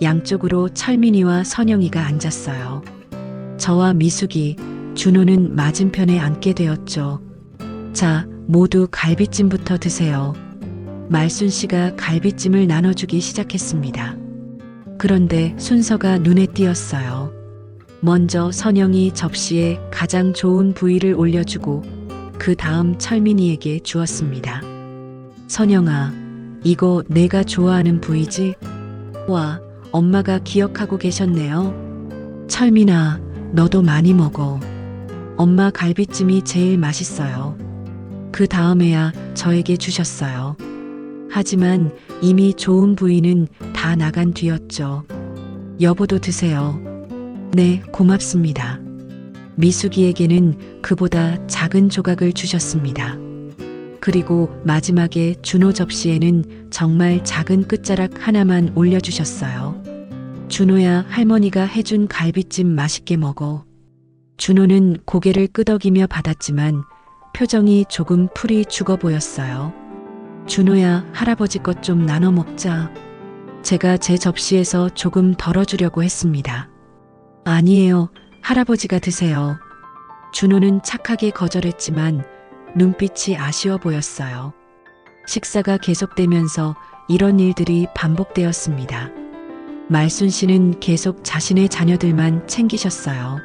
양쪽으로 철민이와 선영이가 앉았어요. 저와 미숙이, 준호는 맞은편에 앉게 되었죠. 자, 모두 갈비찜부터 드세요. 말순 씨가 갈비찜을 나눠주기 시작했습니다. 그런데 순서가 눈에 띄었어요. 먼저 선영이 접시에 가장 좋은 부위를 올려주고 그 다음 철민이에게 주었습니다. 선영아, 이거 내가 좋아하는 부위지? 와, 엄마가 기억하고 계셨네요. 철민아, 너도 많이 먹어. 엄마 갈비찜이 제일 맛있어요. 그 다음에야 저에게 주셨어요. 하지만 이미 좋은 부위는 다 나간 뒤였죠. 여보도 드세요. 네, 고맙습니다. 미숙이에게는 그보다 작은 조각을 주셨습니다. 그리고 마지막에 준호 접시에는 정말 작은 끝자락 하나만 올려주셨어요. 준호야, 할머니가 해준 갈비찜 맛있게 먹어. 준호는 고개를 끄덕이며 받았지만 표정이 조금 풀이 죽어 보였어요. 준호야, 할아버지 것 좀 나눠 먹자. 제가 제 접시에서 조금 덜어주려고 했습니다. 아니에요. 할아버지가 드세요. 준호는 착하게 거절했지만 눈빛이 아쉬워 보였어요. 식사가 계속되면서 이런 일들이 반복되었습니다. 말순 씨는 계속 자신의 자녀들만 챙기셨어요.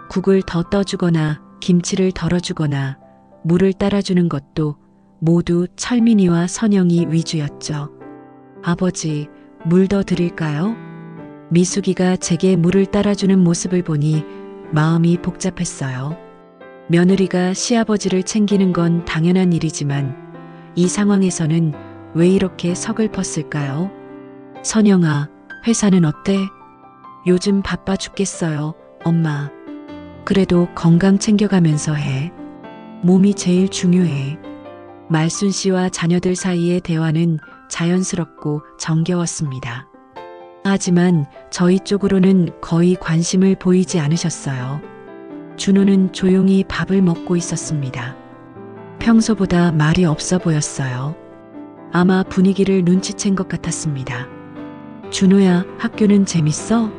국을 더 떠주거나 김치를 덜어주거나 물을 따라주는 것도 모두 철민이와 선영이 위주였죠. 아버지, 물 더 드릴까요? 미숙이가 제게 물을 따라주는 모습을 보니 마음이 복잡했어요. 며느리가 시아버지를 챙기는 건 당연한 일이지만 이 상황에서는 왜 이렇게 서글펐을까요? 선영아, 회사는 어때? 요즘 바빠 죽겠어요, 엄마. 그래도 건강 챙겨가면서 해. 몸이 제일 중요해. 말순 씨와 자녀들 사이의 대화는 자연스럽고 정겨웠습니다. 하지만 저희 쪽으로는 거의 관심을 보이지 않으셨어요. 준호는 조용히 밥을 먹고 있었습니다. 평소보다 말이 없어 보였어요. 아마 분위기를 눈치챈 것 같았습니다. 준호야, 학교는 재밌어?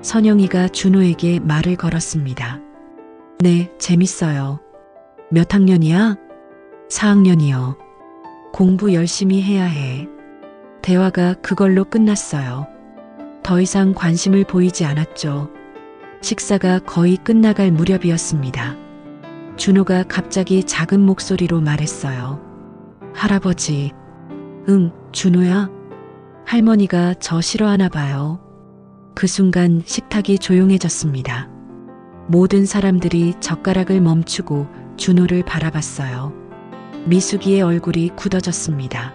선영이가 준호에게 말을 걸었습니다. 네, 재밌어요. 몇 학년이야? 4학년이요. 공부 열심히 해야 해. 대화가 그걸로 끝났어요. 더 이상 관심을 보이지 않았죠. 식사가 거의 끝나갈 무렵이었습니다. 준호가 갑자기 작은 목소리로 말했어요. 할아버지. 응, 준호야. 할머니가 저 싫어하나 봐요. 그 순간 식탁이 조용해졌습니다. 모든 사람들이 젓가락을 멈추고 준호를 바라봤어요. 미숙이의 얼굴이 굳어졌습니다.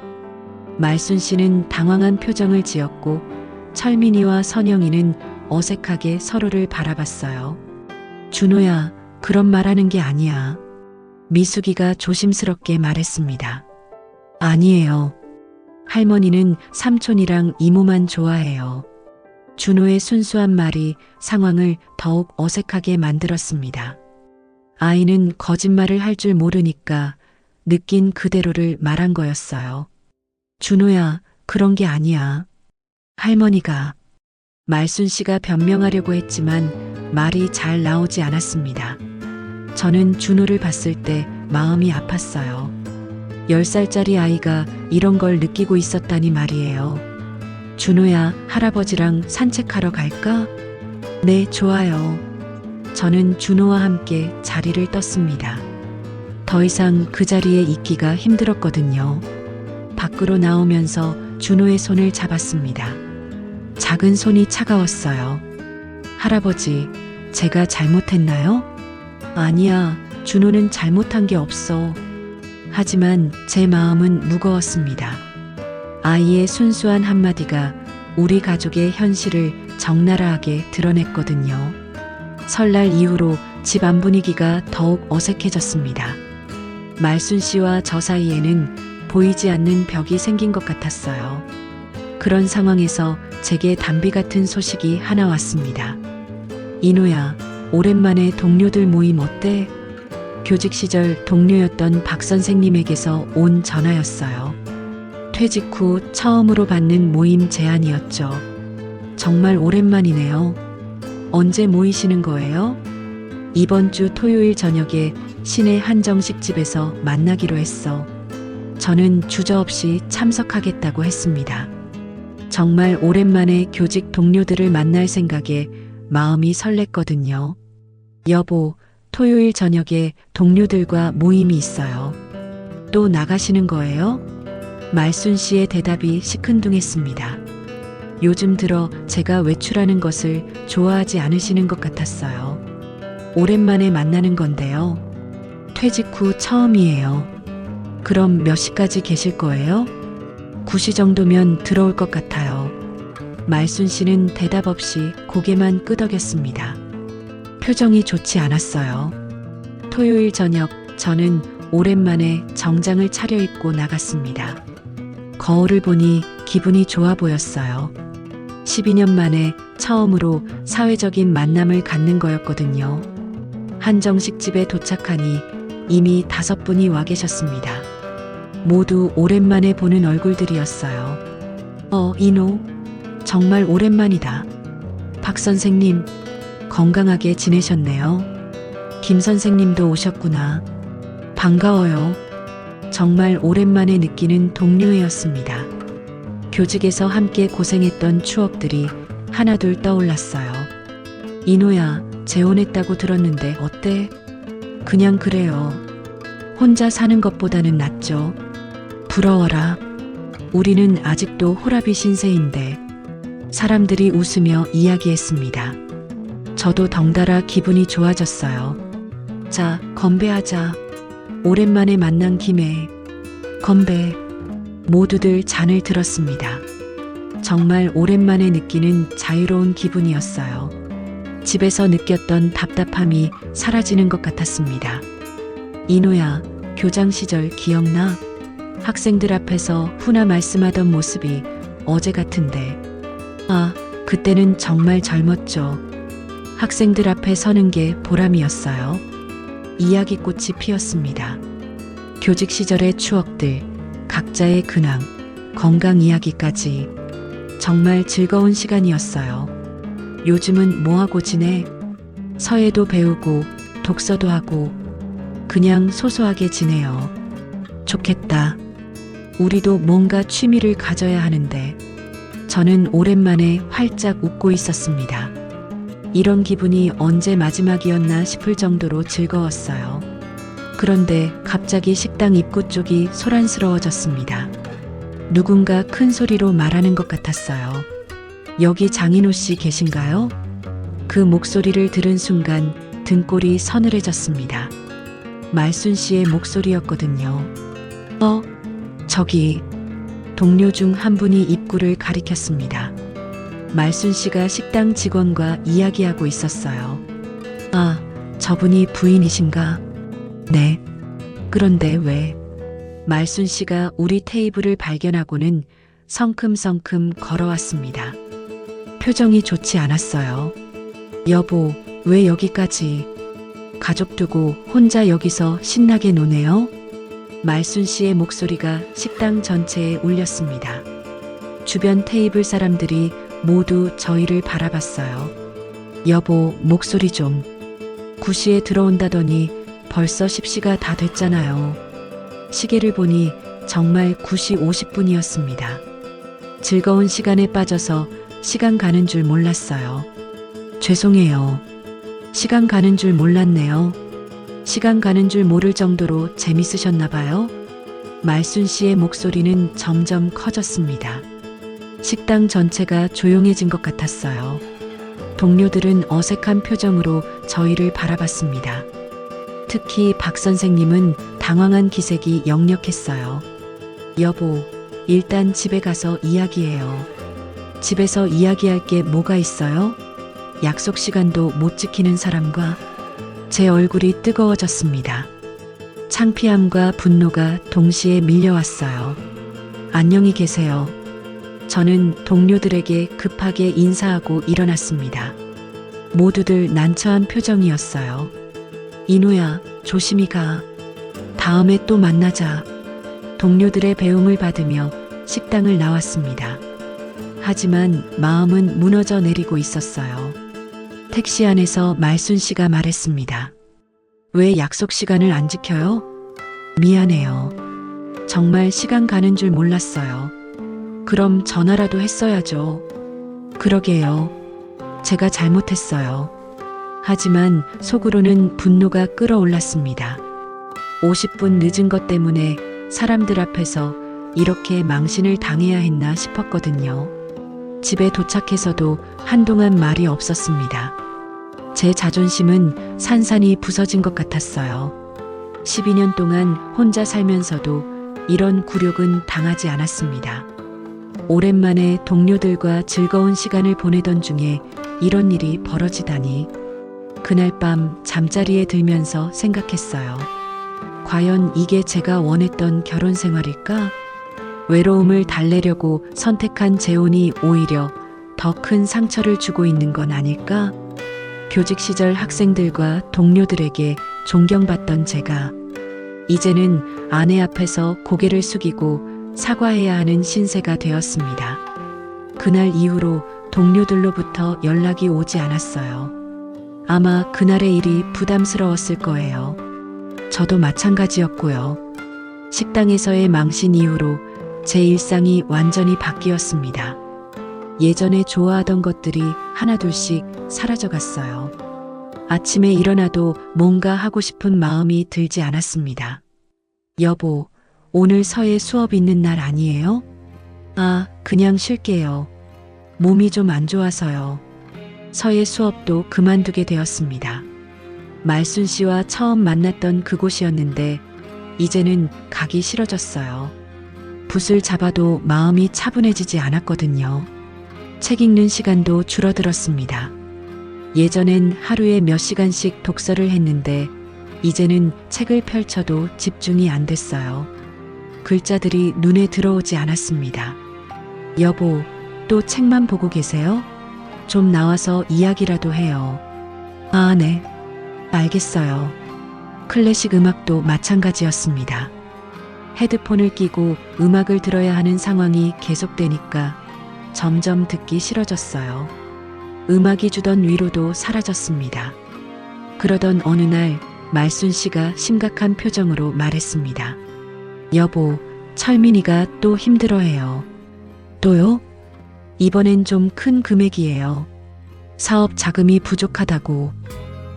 말순 씨는 당황한 표정을 지었고 철민이와 선영이는 어색하게 서로를 바라봤어요. 준호야, 그런 말하는 게 아니야. 미숙이가 조심스럽게 말했습니다. 아니에요. 할머니는 삼촌이랑 이모만 좋아해요. 준호의 순수한 말이 상황을 더욱 어색하게 만들었습니다. 아이는 거짓말을 할 줄 모르니까 느낀 그대로를 말한 거였어요. 준호야, 그런 게 아니야. 할머니가. 말순 씨가 변명하려고 했지만 말이 잘 나오지 않았습니다. 저는 준호를 봤을 때 마음이 아팠어요. 10살짜리 아이가 이런 걸 느끼고 있었다니 말이에요. 준호야, 할아버지랑 산책하러 갈까? 네, 좋아요. 저는 준호와 함께 자리를 떴습니다. 더 이상 그 자리에 있기가 힘들었거든요. 밖으로 나오면서 준호의 손을 잡았습니다. 작은 손이 차가웠어요. 할아버지, 제가 잘못했나요? 아니야, 준호는 잘못한 게 없어. 하지만 제 마음은 무거웠습니다. 아이의 순수한 한마디가 우리 가족의 현실을 적나라하게 드러냈거든요. 설날 이후로 집안 분위기가 더욱 어색해졌습니다. 말순 씨와 저 사이에는 보이지 않는 벽이 생긴 것 같았어요. 그런 상황에서 제게 단비 같은 소식이 하나 왔습니다. 인호야, 오랜만에 동료들 모임 어때? 교직 시절 동료였던 박 선생님에게서 온 전화였어요. 퇴직 후 처음으로 받는 모임 제안이었죠. 정말 오랜만이네요. 언제 모이시는 거예요? 이번 주 토요일 저녁에 시내 한정식집에서 만나기로 했어. 저는 주저없이 참석하겠다고 했습니다. 정말 오랜만에 교직 동료들을 만날 생각에 마음이 설렜거든요. 여보, 토요일 저녁에 동료들과 모임이 있어요. 또 나가시는 거예요? 말순 씨의 대답이 시큰둥했습니다. 요즘 들어 제가 외출하는 것을 좋아하지 않으시는 것 같았어요. 오랜만에 만나는 건데요. 퇴직 후 처음이에요. 그럼 몇 시까지 계실 거예요? 9시 정도면 들어올 것 같아요. 말순 씨는 대답 없이 고개만 끄덕였습니다. 표정이 좋지 않았어요. 토요일 저녁 저는 오랜만에 정장을 차려입고 나갔습니다. 거울을 보니 기분이 좋아 보였어요. 12년 만에 처음으로 사회적인 만남을 갖는 거였거든요. 한정식집에 도착하니 이미 5분이 와 계셨습니다. 모두 오랜만에 보는 얼굴들이었어요. 인호, 정말 오랜만이다. 박 선생님, 건강하게 지내셨네요. 김 선생님도 오셨구나. 반가워요. 정말 오랜만에 느끼는 동료애였습니다. 교직에서 함께 고생했던 추억들이 하나둘 떠올랐어요. 인호야, 재혼했다고 들었는데 어때? 그냥 그래요. 혼자 사는 것보다는 낫죠. 부러워라. 우리는 아직도 호라비 신세인데. 사람들이 웃으며 이야기했습니다. 저도 덩달아 기분이 좋아졌어요. 자, 건배하자. 오랜만에 만난 김에. 건배. 모두들 잔을 들었습니다. 정말 오랜만에 느끼는 자유로운 기분이었어요. 집에서 느꼈던 답답함이 사라지는 것 같았습니다. 인호야, 교장 시절 기억나? 학생들 앞에서 훈화 말씀하던 모습이 어제 같은데. 아, 그때는 정말 젊었죠. 학생들 앞에 서는 게 보람이었어요. 이야기꽃이 피었습니다. 교직 시절의 추억들, 각자의 근황, 건강 이야기까지 정말 즐거운 시간이었어요. 요즘은 뭐하고 지내? 서예도 배우고 독서도 하고 그냥 소소하게 지내요. 좋겠다. 우리도 뭔가 취미를 가져야 하는데. 저는 오랜만에 활짝 웃고 있었습니다. 이런 기분이 언제 마지막이었나 싶을 정도로 즐거웠어요. 그런데 갑자기 식당 입구 쪽이 소란스러워졌습니다. 누군가 큰 소리로 말하는 것 같았어요. 여기 장인호 씨 계신가요? 그 목소리를 들은 순간 등골이 서늘해졌습니다. 말순 씨의 목소리였거든요. 저기. 동료 중 한 분이 입구를 가리켰습니다. 말순 씨가 식당 직원과 이야기하고 있었어요. 아, 저분이 부인이신가? 네. 그런데 왜? 말순 씨가 우리 테이블을 발견하고는 성큼성큼 걸어왔습니다. 표정이 좋지 않았어요. 여보, 왜 여기까지? 가족 두고 혼자 여기서 신나게 노네요? 말순 씨의 목소리가 식당 전체에 울렸습니다. 주변 테이블 사람들이 모두 저희를 바라봤어요. 여보, 목소리 좀. 9시에 들어온다더니 벌써 10시가 다 됐잖아요. 시계를 보니 정말 9시 50분이었습니다. 즐거운 시간에 빠져서 시간 가는 줄 몰랐어요. 죄송해요. 시간 가는 줄 몰랐네요. 시간 가는 줄 모를 정도로 재밌으셨나 봐요. 말순 씨의 목소리는 점점 커졌습니다. 식당 전체가 조용해진 것 같았어요. 동료들은 어색한 표정으로 저희를 바라봤습니다. 특히 박 선생님은 당황한 기색이 역력했어요. 여보, 일단 집에 가서 이야기해요. 집에서 이야기할 게 뭐가 있어요? 약속 시간도 못 지키는 사람과. 제 얼굴이 뜨거워졌습니다. 창피함과 분노가 동시에 밀려왔어요. 안녕히 계세요. 저는 동료들에게 급하게 인사하고 일어났습니다. 모두들 난처한 표정이었어요. 인호야, 조심히 가. 다음에 또 만나자. 동료들의 배웅을 받으며 식당을 나왔습니다. 하지만 마음은 무너져 내리고 있었어요. 택시 안에서 말순 씨가 말했습니다. 왜 약속 시간을 안 지켜요? 미안해요. 정말 시간 가는 줄 몰랐어요. 그럼 전화라도 했어야죠. 그러게요. 제가 잘못했어요. 하지만 속으로는 분노가 끓어올랐습니다. 50분 늦은 것 때문에 사람들 앞에서 이렇게 망신을 당해야 했나 싶었거든요. 집에 도착해서도 한동안 말이 없었습니다. 제 자존심은 산산이 부서진 것 같았어요. 12년 동안 혼자 살면서도 이런 굴욕은 당하지 않았습니다. 오랜만에 동료들과 즐거운 시간을 보내던 중에 이런 일이 벌어지다니. 그날 밤 잠자리에 들면서 생각했어요. 과연 이게 제가 원했던 결혼 생활일까? 외로움을 달래려고 선택한 재혼이 오히려 더 큰 상처를 주고 있는 건 아닐까? 교직 시절 학생들과 동료들에게 존경받던 제가 이제는 아내 앞에서 고개를 숙이고 사과해야 하는 신세가 되었습니다. 그날 이후로 동료들로부터 연락이 오지 않았어요. 아마 그날의 일이 부담스러웠을 거예요. 저도 마찬가지였고요. 식당에서의 망신 이후로 제 일상이 완전히 바뀌었습니다. 예전에 좋아하던 것들이 하나둘씩 사라져갔어요. 아침에 일어나도 뭔가 하고 싶은 마음이 들지 않았습니다. 여보, 오늘 서예 수업 있는 날 아니에요? 아, 그냥 쉴게요. 몸이 좀 안 좋아서요. 서예 수업도 그만두게 되었습니다. 말순 씨와 처음 만났던 그곳이었는데 이제는 가기 싫어졌어요. 붓을 잡아도 마음이 차분해지지 않았거든요. 책 읽는 시간도 줄어들었습니다. 예전엔 하루에 몇 시간씩 독서를 했는데 이제는 책을 펼쳐도 집중이 안 됐어요. 글자들이 눈에 들어오지 않았습니다. 여보, 또 책만 보고 계세요? 좀 나와서 이야기라도 해요. 아, 네. 알겠어요. 클래식 음악도 마찬가지였습니다. 헤드폰을 끼고 음악을 들어야 하는 상황이 계속되니까 점점 듣기 싫어졌어요. 음악이 주던 위로도 사라졌습니다. 그러던 어느 날 말순 씨가 심각한 표정으로 말했습니다. 여보, 철민이가 또 힘들어해요. 또요? 이번엔 좀 큰 금액이에요. 사업 자금이 부족하다고.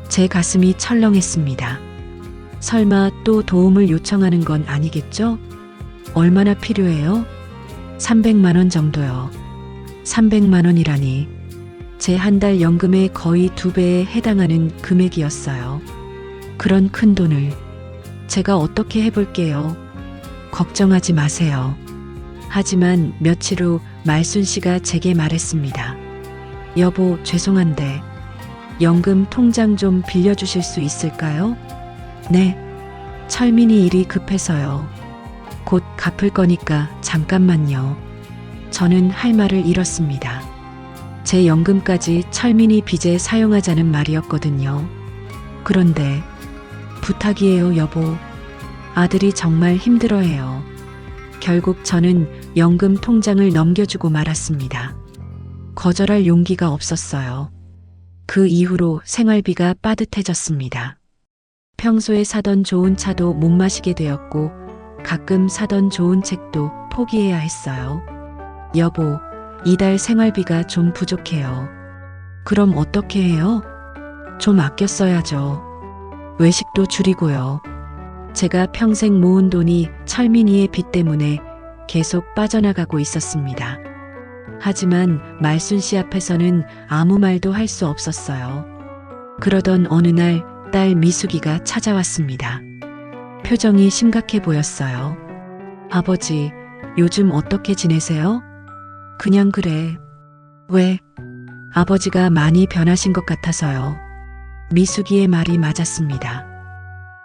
제 가슴이 철렁했습니다. 설마 또 도움을 요청하는 건 아니겠죠? 얼마나 필요해요? 300만 원 정도요. 300만 원이라니. 제 한 달 연금의 거의 2배에 해당하는 금액이었어요. 그런 큰 돈을 제가 어떻게 해볼게요. 걱정하지 마세요. 하지만 며칠 후 말순 씨가 제게 말했습니다. 여보, 죄송한데 연금 통장 좀 빌려주실 수 있을까요? 네. 철민이 일이 급해서요. 곧 갚을 거니까 잠깐만요. 저는 할 말을 잃었습니다. 제 연금까지 철민이 빚에 사용하자는 말이었거든요. 그런데 부탁이에요, 여보. 아들이 정말 힘들어해요. 결국 저는 연금 통장을 넘겨주고 말았습니다. 거절할 용기가 없었어요. 그 이후로 생활비가 빠듯해졌습니다. 평소에 사던 좋은 차도 못 마시게 되었고 가끔 사던 좋은 책도 포기해야 했어요. 여보, 이달 생활비가 좀 부족해요. 그럼 어떻게 해요? 좀 아껴 써야죠. 외식도 줄이고요. 제가 평생 모은 돈이 철민이의 빚 때문에 계속 빠져나가고 있었습니다. 하지만 말순 씨 앞에서는 아무 말도 할 수 없었어요. 그러던 어느 날 딸 미숙이가 찾아왔습니다. 표정이 심각해 보였어요. 아버지, 요즘 어떻게 지내세요? 그냥 그래. 왜? 아버지가 많이 변하신 것 같아서요. 미숙이의 말이 맞았습니다.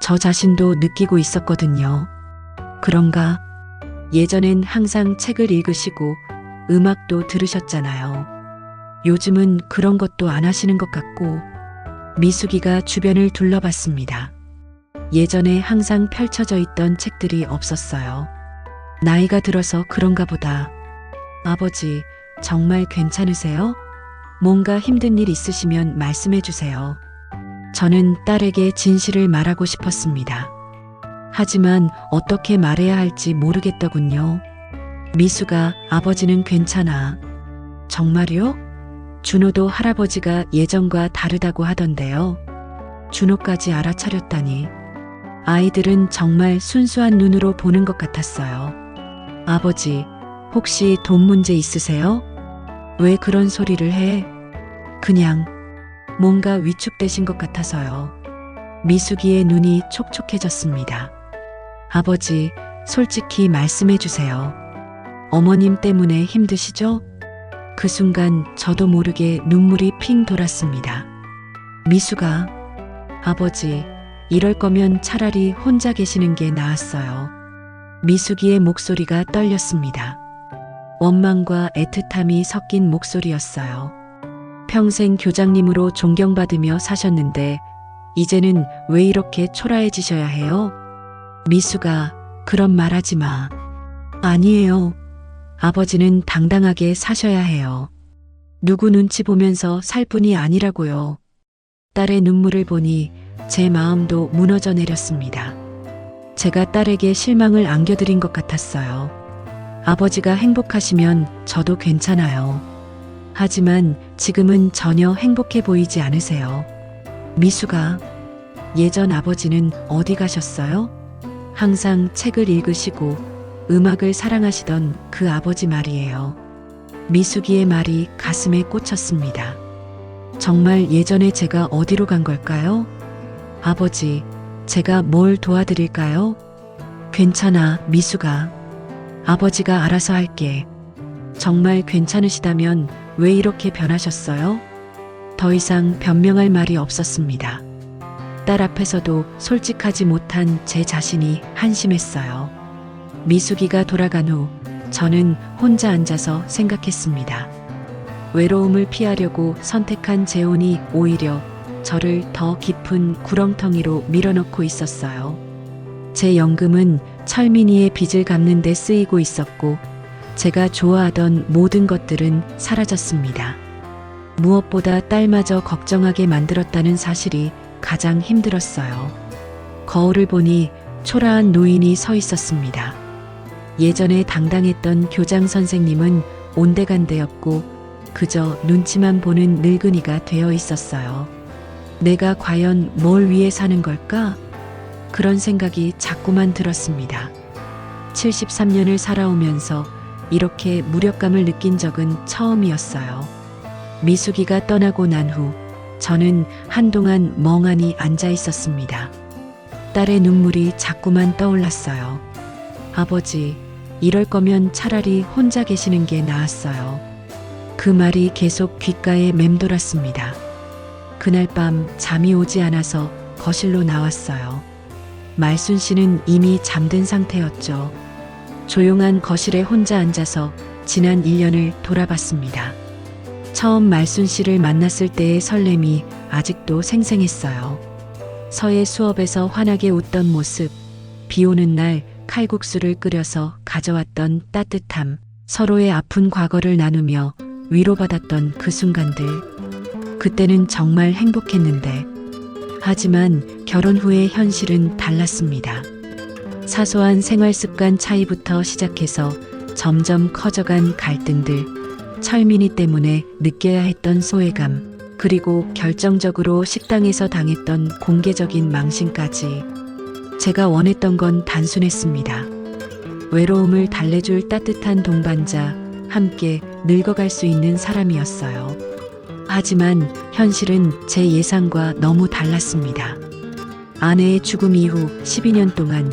저 자신도 느끼고 있었거든요. 그런가? 예전엔 항상 책을 읽으시고 음악도 들으셨잖아요. 요즘은 그런 것도 안 하시는 것 같고. 미숙이가 주변을 둘러봤습니다. 예전에 항상 펼쳐져 있던 책들이 없었어요. 나이가 들어서 그런가 보다. 아버지, 정말 괜찮으세요? 뭔가 힘든 일 있으시면 말씀해 주세요. 저는 딸에게 진실을 말하고 싶었습니다. 하지만 어떻게 말해야 할지 모르겠더군요. 미수가 아버지는 괜찮아. 정말요? 준호도 할아버지가 예전과 다르다고 하던데요. 준호까지 알아차렸다니. 아이들은 정말 순수한 눈으로 보는 것 같았어요. 아버지, 혹시 돈 문제 있으세요? 왜 그런 소리를 해? 그냥 뭔가 위축되신 것 같아서요. 미숙이의 눈이 촉촉해졌습니다. 아버지, 솔직히 말씀해 주세요. 어머님 때문에 힘드시죠? 그 순간 저도 모르게 눈물이 핑 돌았습니다. 미수가, 아버지, 이럴 거면 차라리 혼자 계시는 게 나았어요. 미숙이의 목소리가 떨렸습니다. 원망과 애틋함이 섞인 목소리였어요. 평생 교장님으로 존경받으며 사셨는데 이제는 왜 이렇게 초라해지셔야 해요? 미수가 그런 말하지 마. 아니에요. 아버지는 당당하게 사셔야 해요. 누구 눈치 보면서 살 뿐이 아니라고요. 딸의 눈물을 보니 제 마음도 무너져 내렸습니다. 제가 딸에게 실망을 안겨드린 것 같았어요. 아버지가 행복하시면 저도 괜찮아요. 하지만 지금은 전혀 행복해 보이지 않으세요. 미수가, 예전 아버지는 어디 가셨어요? 항상 책을 읽으시고 음악을 사랑하시던 그 아버지 말이에요. 미숙이의 말이 가슴에 꽂혔습니다. 정말 예전에 제가 어디로 간 걸까요? 아버지, 제가 뭘 도와드릴까요? 괜찮아, 미숙아. 아버지가 알아서 할게. 정말 괜찮으시다면 왜 이렇게 변하셨어요? 더 이상 변명할 말이 없었습니다. 딸 앞에서도 솔직하지 못한 제 자신이 한심했어요. 미숙이가 돌아간 후 저는 혼자 앉아서 생각했습니다. 외로움을 피하려고 선택한 재혼이 오히려 저를 더 깊은 구렁텅이로 밀어넣고 있었어요. 제 연금은 철민이의 빚을 갚는 데 쓰이고 있었고 제가 좋아하던 모든 것들은 사라졌습니다. 무엇보다 딸마저 걱정하게 만들었다는 사실이 가장 힘들었어요. 거울을 보니 초라한 노인이 서 있었습니다. 예전에 당당했던 교장 선생님은 온데간데였고 그저 눈치만 보는 늙은이가 되어 있었어요. 내가 과연 뭘 위해 사는 걸까? 그런 생각이 자꾸만 들었습니다. 73년을 살아오면서 이렇게 무력감을 느낀 적은 처음이었어요. 미숙이가 떠나고 난 후 저는 한동안 멍하니 앉아 있었습니다. 딸의 눈물이 자꾸만 떠올랐어요. 아버지, 이럴 거면 차라리 혼자 계시는 게 나았어요. 그 말이 계속 귓가에 맴돌았습니다. 그날 밤 잠이 오지 않아서 거실로 나왔어요. 말순 씨는 이미 잠든 상태였죠. 조용한 거실에 혼자 앉아서 지난 1년을 돌아봤습니다. 처음 말순 씨를 만났을 때의 설렘이 아직도 생생했어요. 서예 수업에서 환하게 웃던 모습, 비 오는 날 칼국수를 끓여서 가져왔던 따뜻함, 서로의 아픈 과거를 나누며 위로받았던 그 순간들. 그때는 정말 행복했는데. 하지만 결혼 후의 현실은 달랐습니다. 사소한 생활 습관 차이부터 시작해서 점점 커져간 갈등들, 철민이 때문에 느껴야 했던 소외감, 그리고 결정적으로 식당에서 당했던 공개적인 망신까지. 제가 원했던 건 단순했습니다. 외로움을 달래줄 따뜻한 동반자, 함께 늙어갈 수 있는 사람이었어요. 하지만 현실은 제 예상과 너무 달랐습니다. 아내의 죽음 이후 12년 동안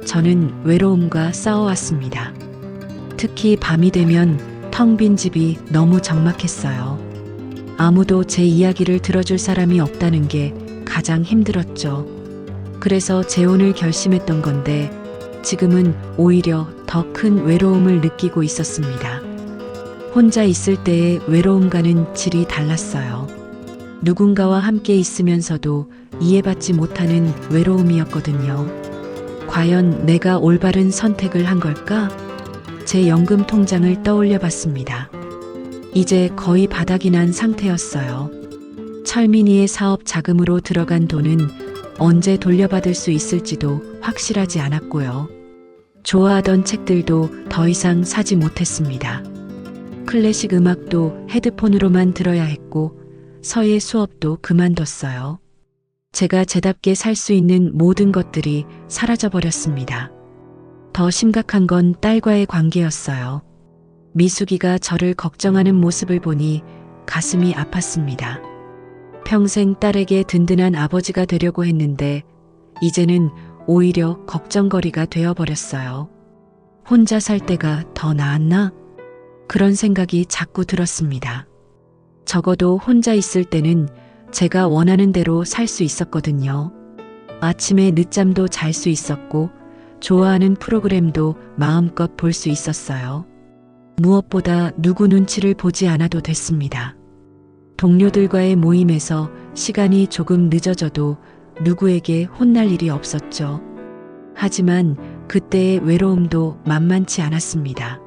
저는 외로움과 싸워왔습니다. 특히 밤이 되면 텅 빈 집이 너무 적막했어요. 아무도 제 이야기를 들어줄 사람이 없다는 게 가장 힘들었죠. 그래서 재혼을 결심했던 건데 지금은 오히려 더 큰 외로움을 느끼고 있었습니다. 혼자 있을 때의 외로움과는 질이 달랐어요. 누군가와 함께 있으면서도 이해받지 못하는 외로움이었거든요. 과연 내가 올바른 선택을 한 걸까? 제 연금 통장을 떠올려 봤습니다. 이제 거의 바닥이 난 상태였어요. 철민이의 사업 자금으로 들어간 돈은 언제 돌려받을 수 있을지도 확실하지 않았고요. 좋아하던 책들도 더 이상 사지 못했습니다. 클래식 음악도 헤드폰으로만 들어야 했고 서예 수업도 그만뒀어요. 제가 제답게 살 수 있는 모든 것들이 사라져 버렸습니다. 더 심각한 건 딸과의 관계였어요. 미숙이가 저를 걱정하는 모습을 보니 가슴이 아팠습니다. 평생 딸에게 든든한 아버지가 되려고 했는데 이제는 오히려 걱정거리가 되어버렸어요. 혼자 살 때가 더 나았나? 그런 생각이 자꾸 들었습니다. 적어도 혼자 있을 때는 제가 원하는 대로 살 수 있었거든요. 아침에 늦잠도 잘 수 있었고 좋아하는 프로그램도 마음껏 볼 수 있었어요. 무엇보다 누구 눈치를 보지 않아도 됐습니다. 동료들과의 모임에서 시간이 조금 늦어져도 누구에게 혼날 일이 없었죠. 하지만 그때의 외로움도 만만치 않았습니다.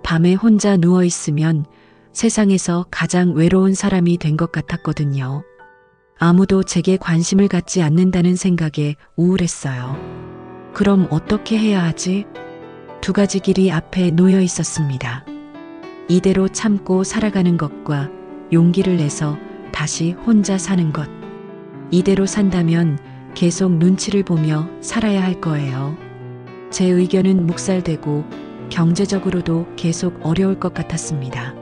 밤에 혼자 누워 있으면 세상에서 가장 외로운 사람이 된 것 같았거든요. 아무도 제게 관심을 갖지 않는다는 생각에 우울했어요. 그럼 어떻게 해야 하지? 두 가지 길이 앞에 놓여 있었습니다. 이대로 참고 살아가는 것과 용기를 내서 다시 혼자 사는 것. 이대로 산다면 계속 눈치를 보며 살아야 할 거예요. 제 의견은 묵살되고 경제적으로도 계속 어려울 것 같았습니다.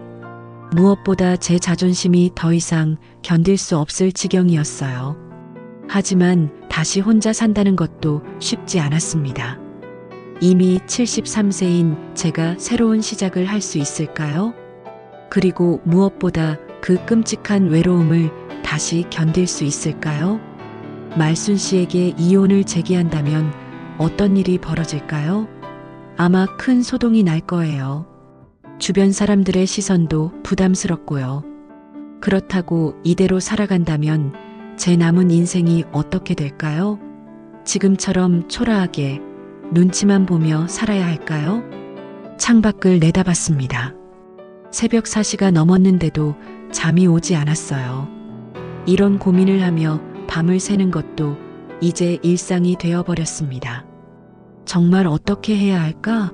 무엇보다 제 자존심이 더 이상 견딜 수 없을 지경이었어요. 하지만 다시 혼자 산다는 것도 쉽지 않았습니다. 이미 73세인 제가 새로운 시작을 할 수 있을까요? 그리고 무엇보다 그 끔찍한 외로움을 다시 견딜 수 있을까요? 말순 씨에게 이혼을 제기한다면 어떤 일이 벌어질까요? 아마 큰 소동이 날 거예요. 주변 사람들의 시선도 부담스럽고요. 그렇다고 이대로 살아간다면 제 남은 인생이 어떻게 될까요? 지금처럼 초라하게 눈치만 보며 살아야 할까요? 창밖을 내다봤습니다. 새벽 4시가 넘었는데도 잠이 오지 않았어요. 이런 고민을 하며 밤을 새는 것도 이제 일상이 되어버렸습니다. 정말 어떻게 해야 할까?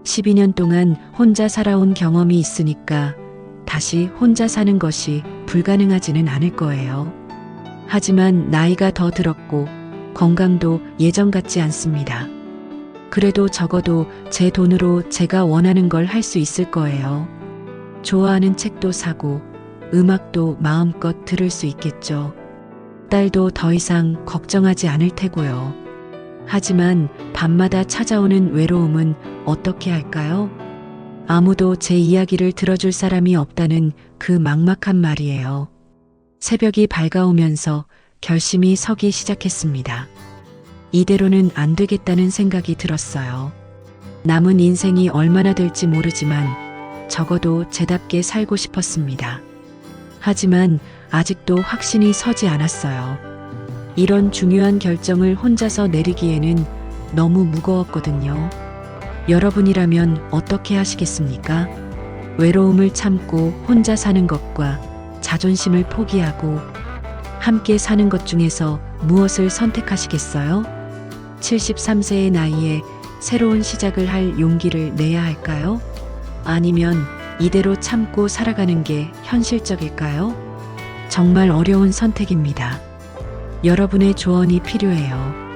12년 동안 혼자 살아온 경험이 있으니까 다시 혼자 사는 것이 불가능하지는 않을 거예요. 하지만 나이가 더 들었고 건강도 예전 같지 않습니다. 그래도 적어도 제 돈으로 제가 원하는 걸 할 수 있을 거예요. 좋아하는 책도 사고 음악도 마음껏 들을 수 있겠죠. 딸도 더 이상 걱정하지 않을 테고요. 하지만 밤마다 찾아오는 외로움은 어떻게 할까요? 아무도 제 이야기를 들어줄 사람이 없다는 그 막막한 말이에요. 새벽이 밝아오면서 결심이 서기 시작했습니다. 이대로는 안 되겠다는 생각이 들었어요. 남은 인생이 얼마나 될지 모르지만 적어도 제답게 살고 싶었습니다. 하지만 아직도 확신이 서지 않았어요. 이런 중요한 결정을 혼자서 내리기에는 너무 무거웠거든요. 여러분이라면 어떻게 하시겠습니까? 외로움을 참고 혼자 사는 것과 자존심을 포기하고 함께 사는 것 중에서 무엇을 선택하시겠어요? 73세의 나이에 새로운 시작을 할 용기를 내야 할까요? 아니면 이대로 참고 살아가는 게 현실적일까요? 정말 어려운 선택입니다. 여러분의 조언이 필요해요.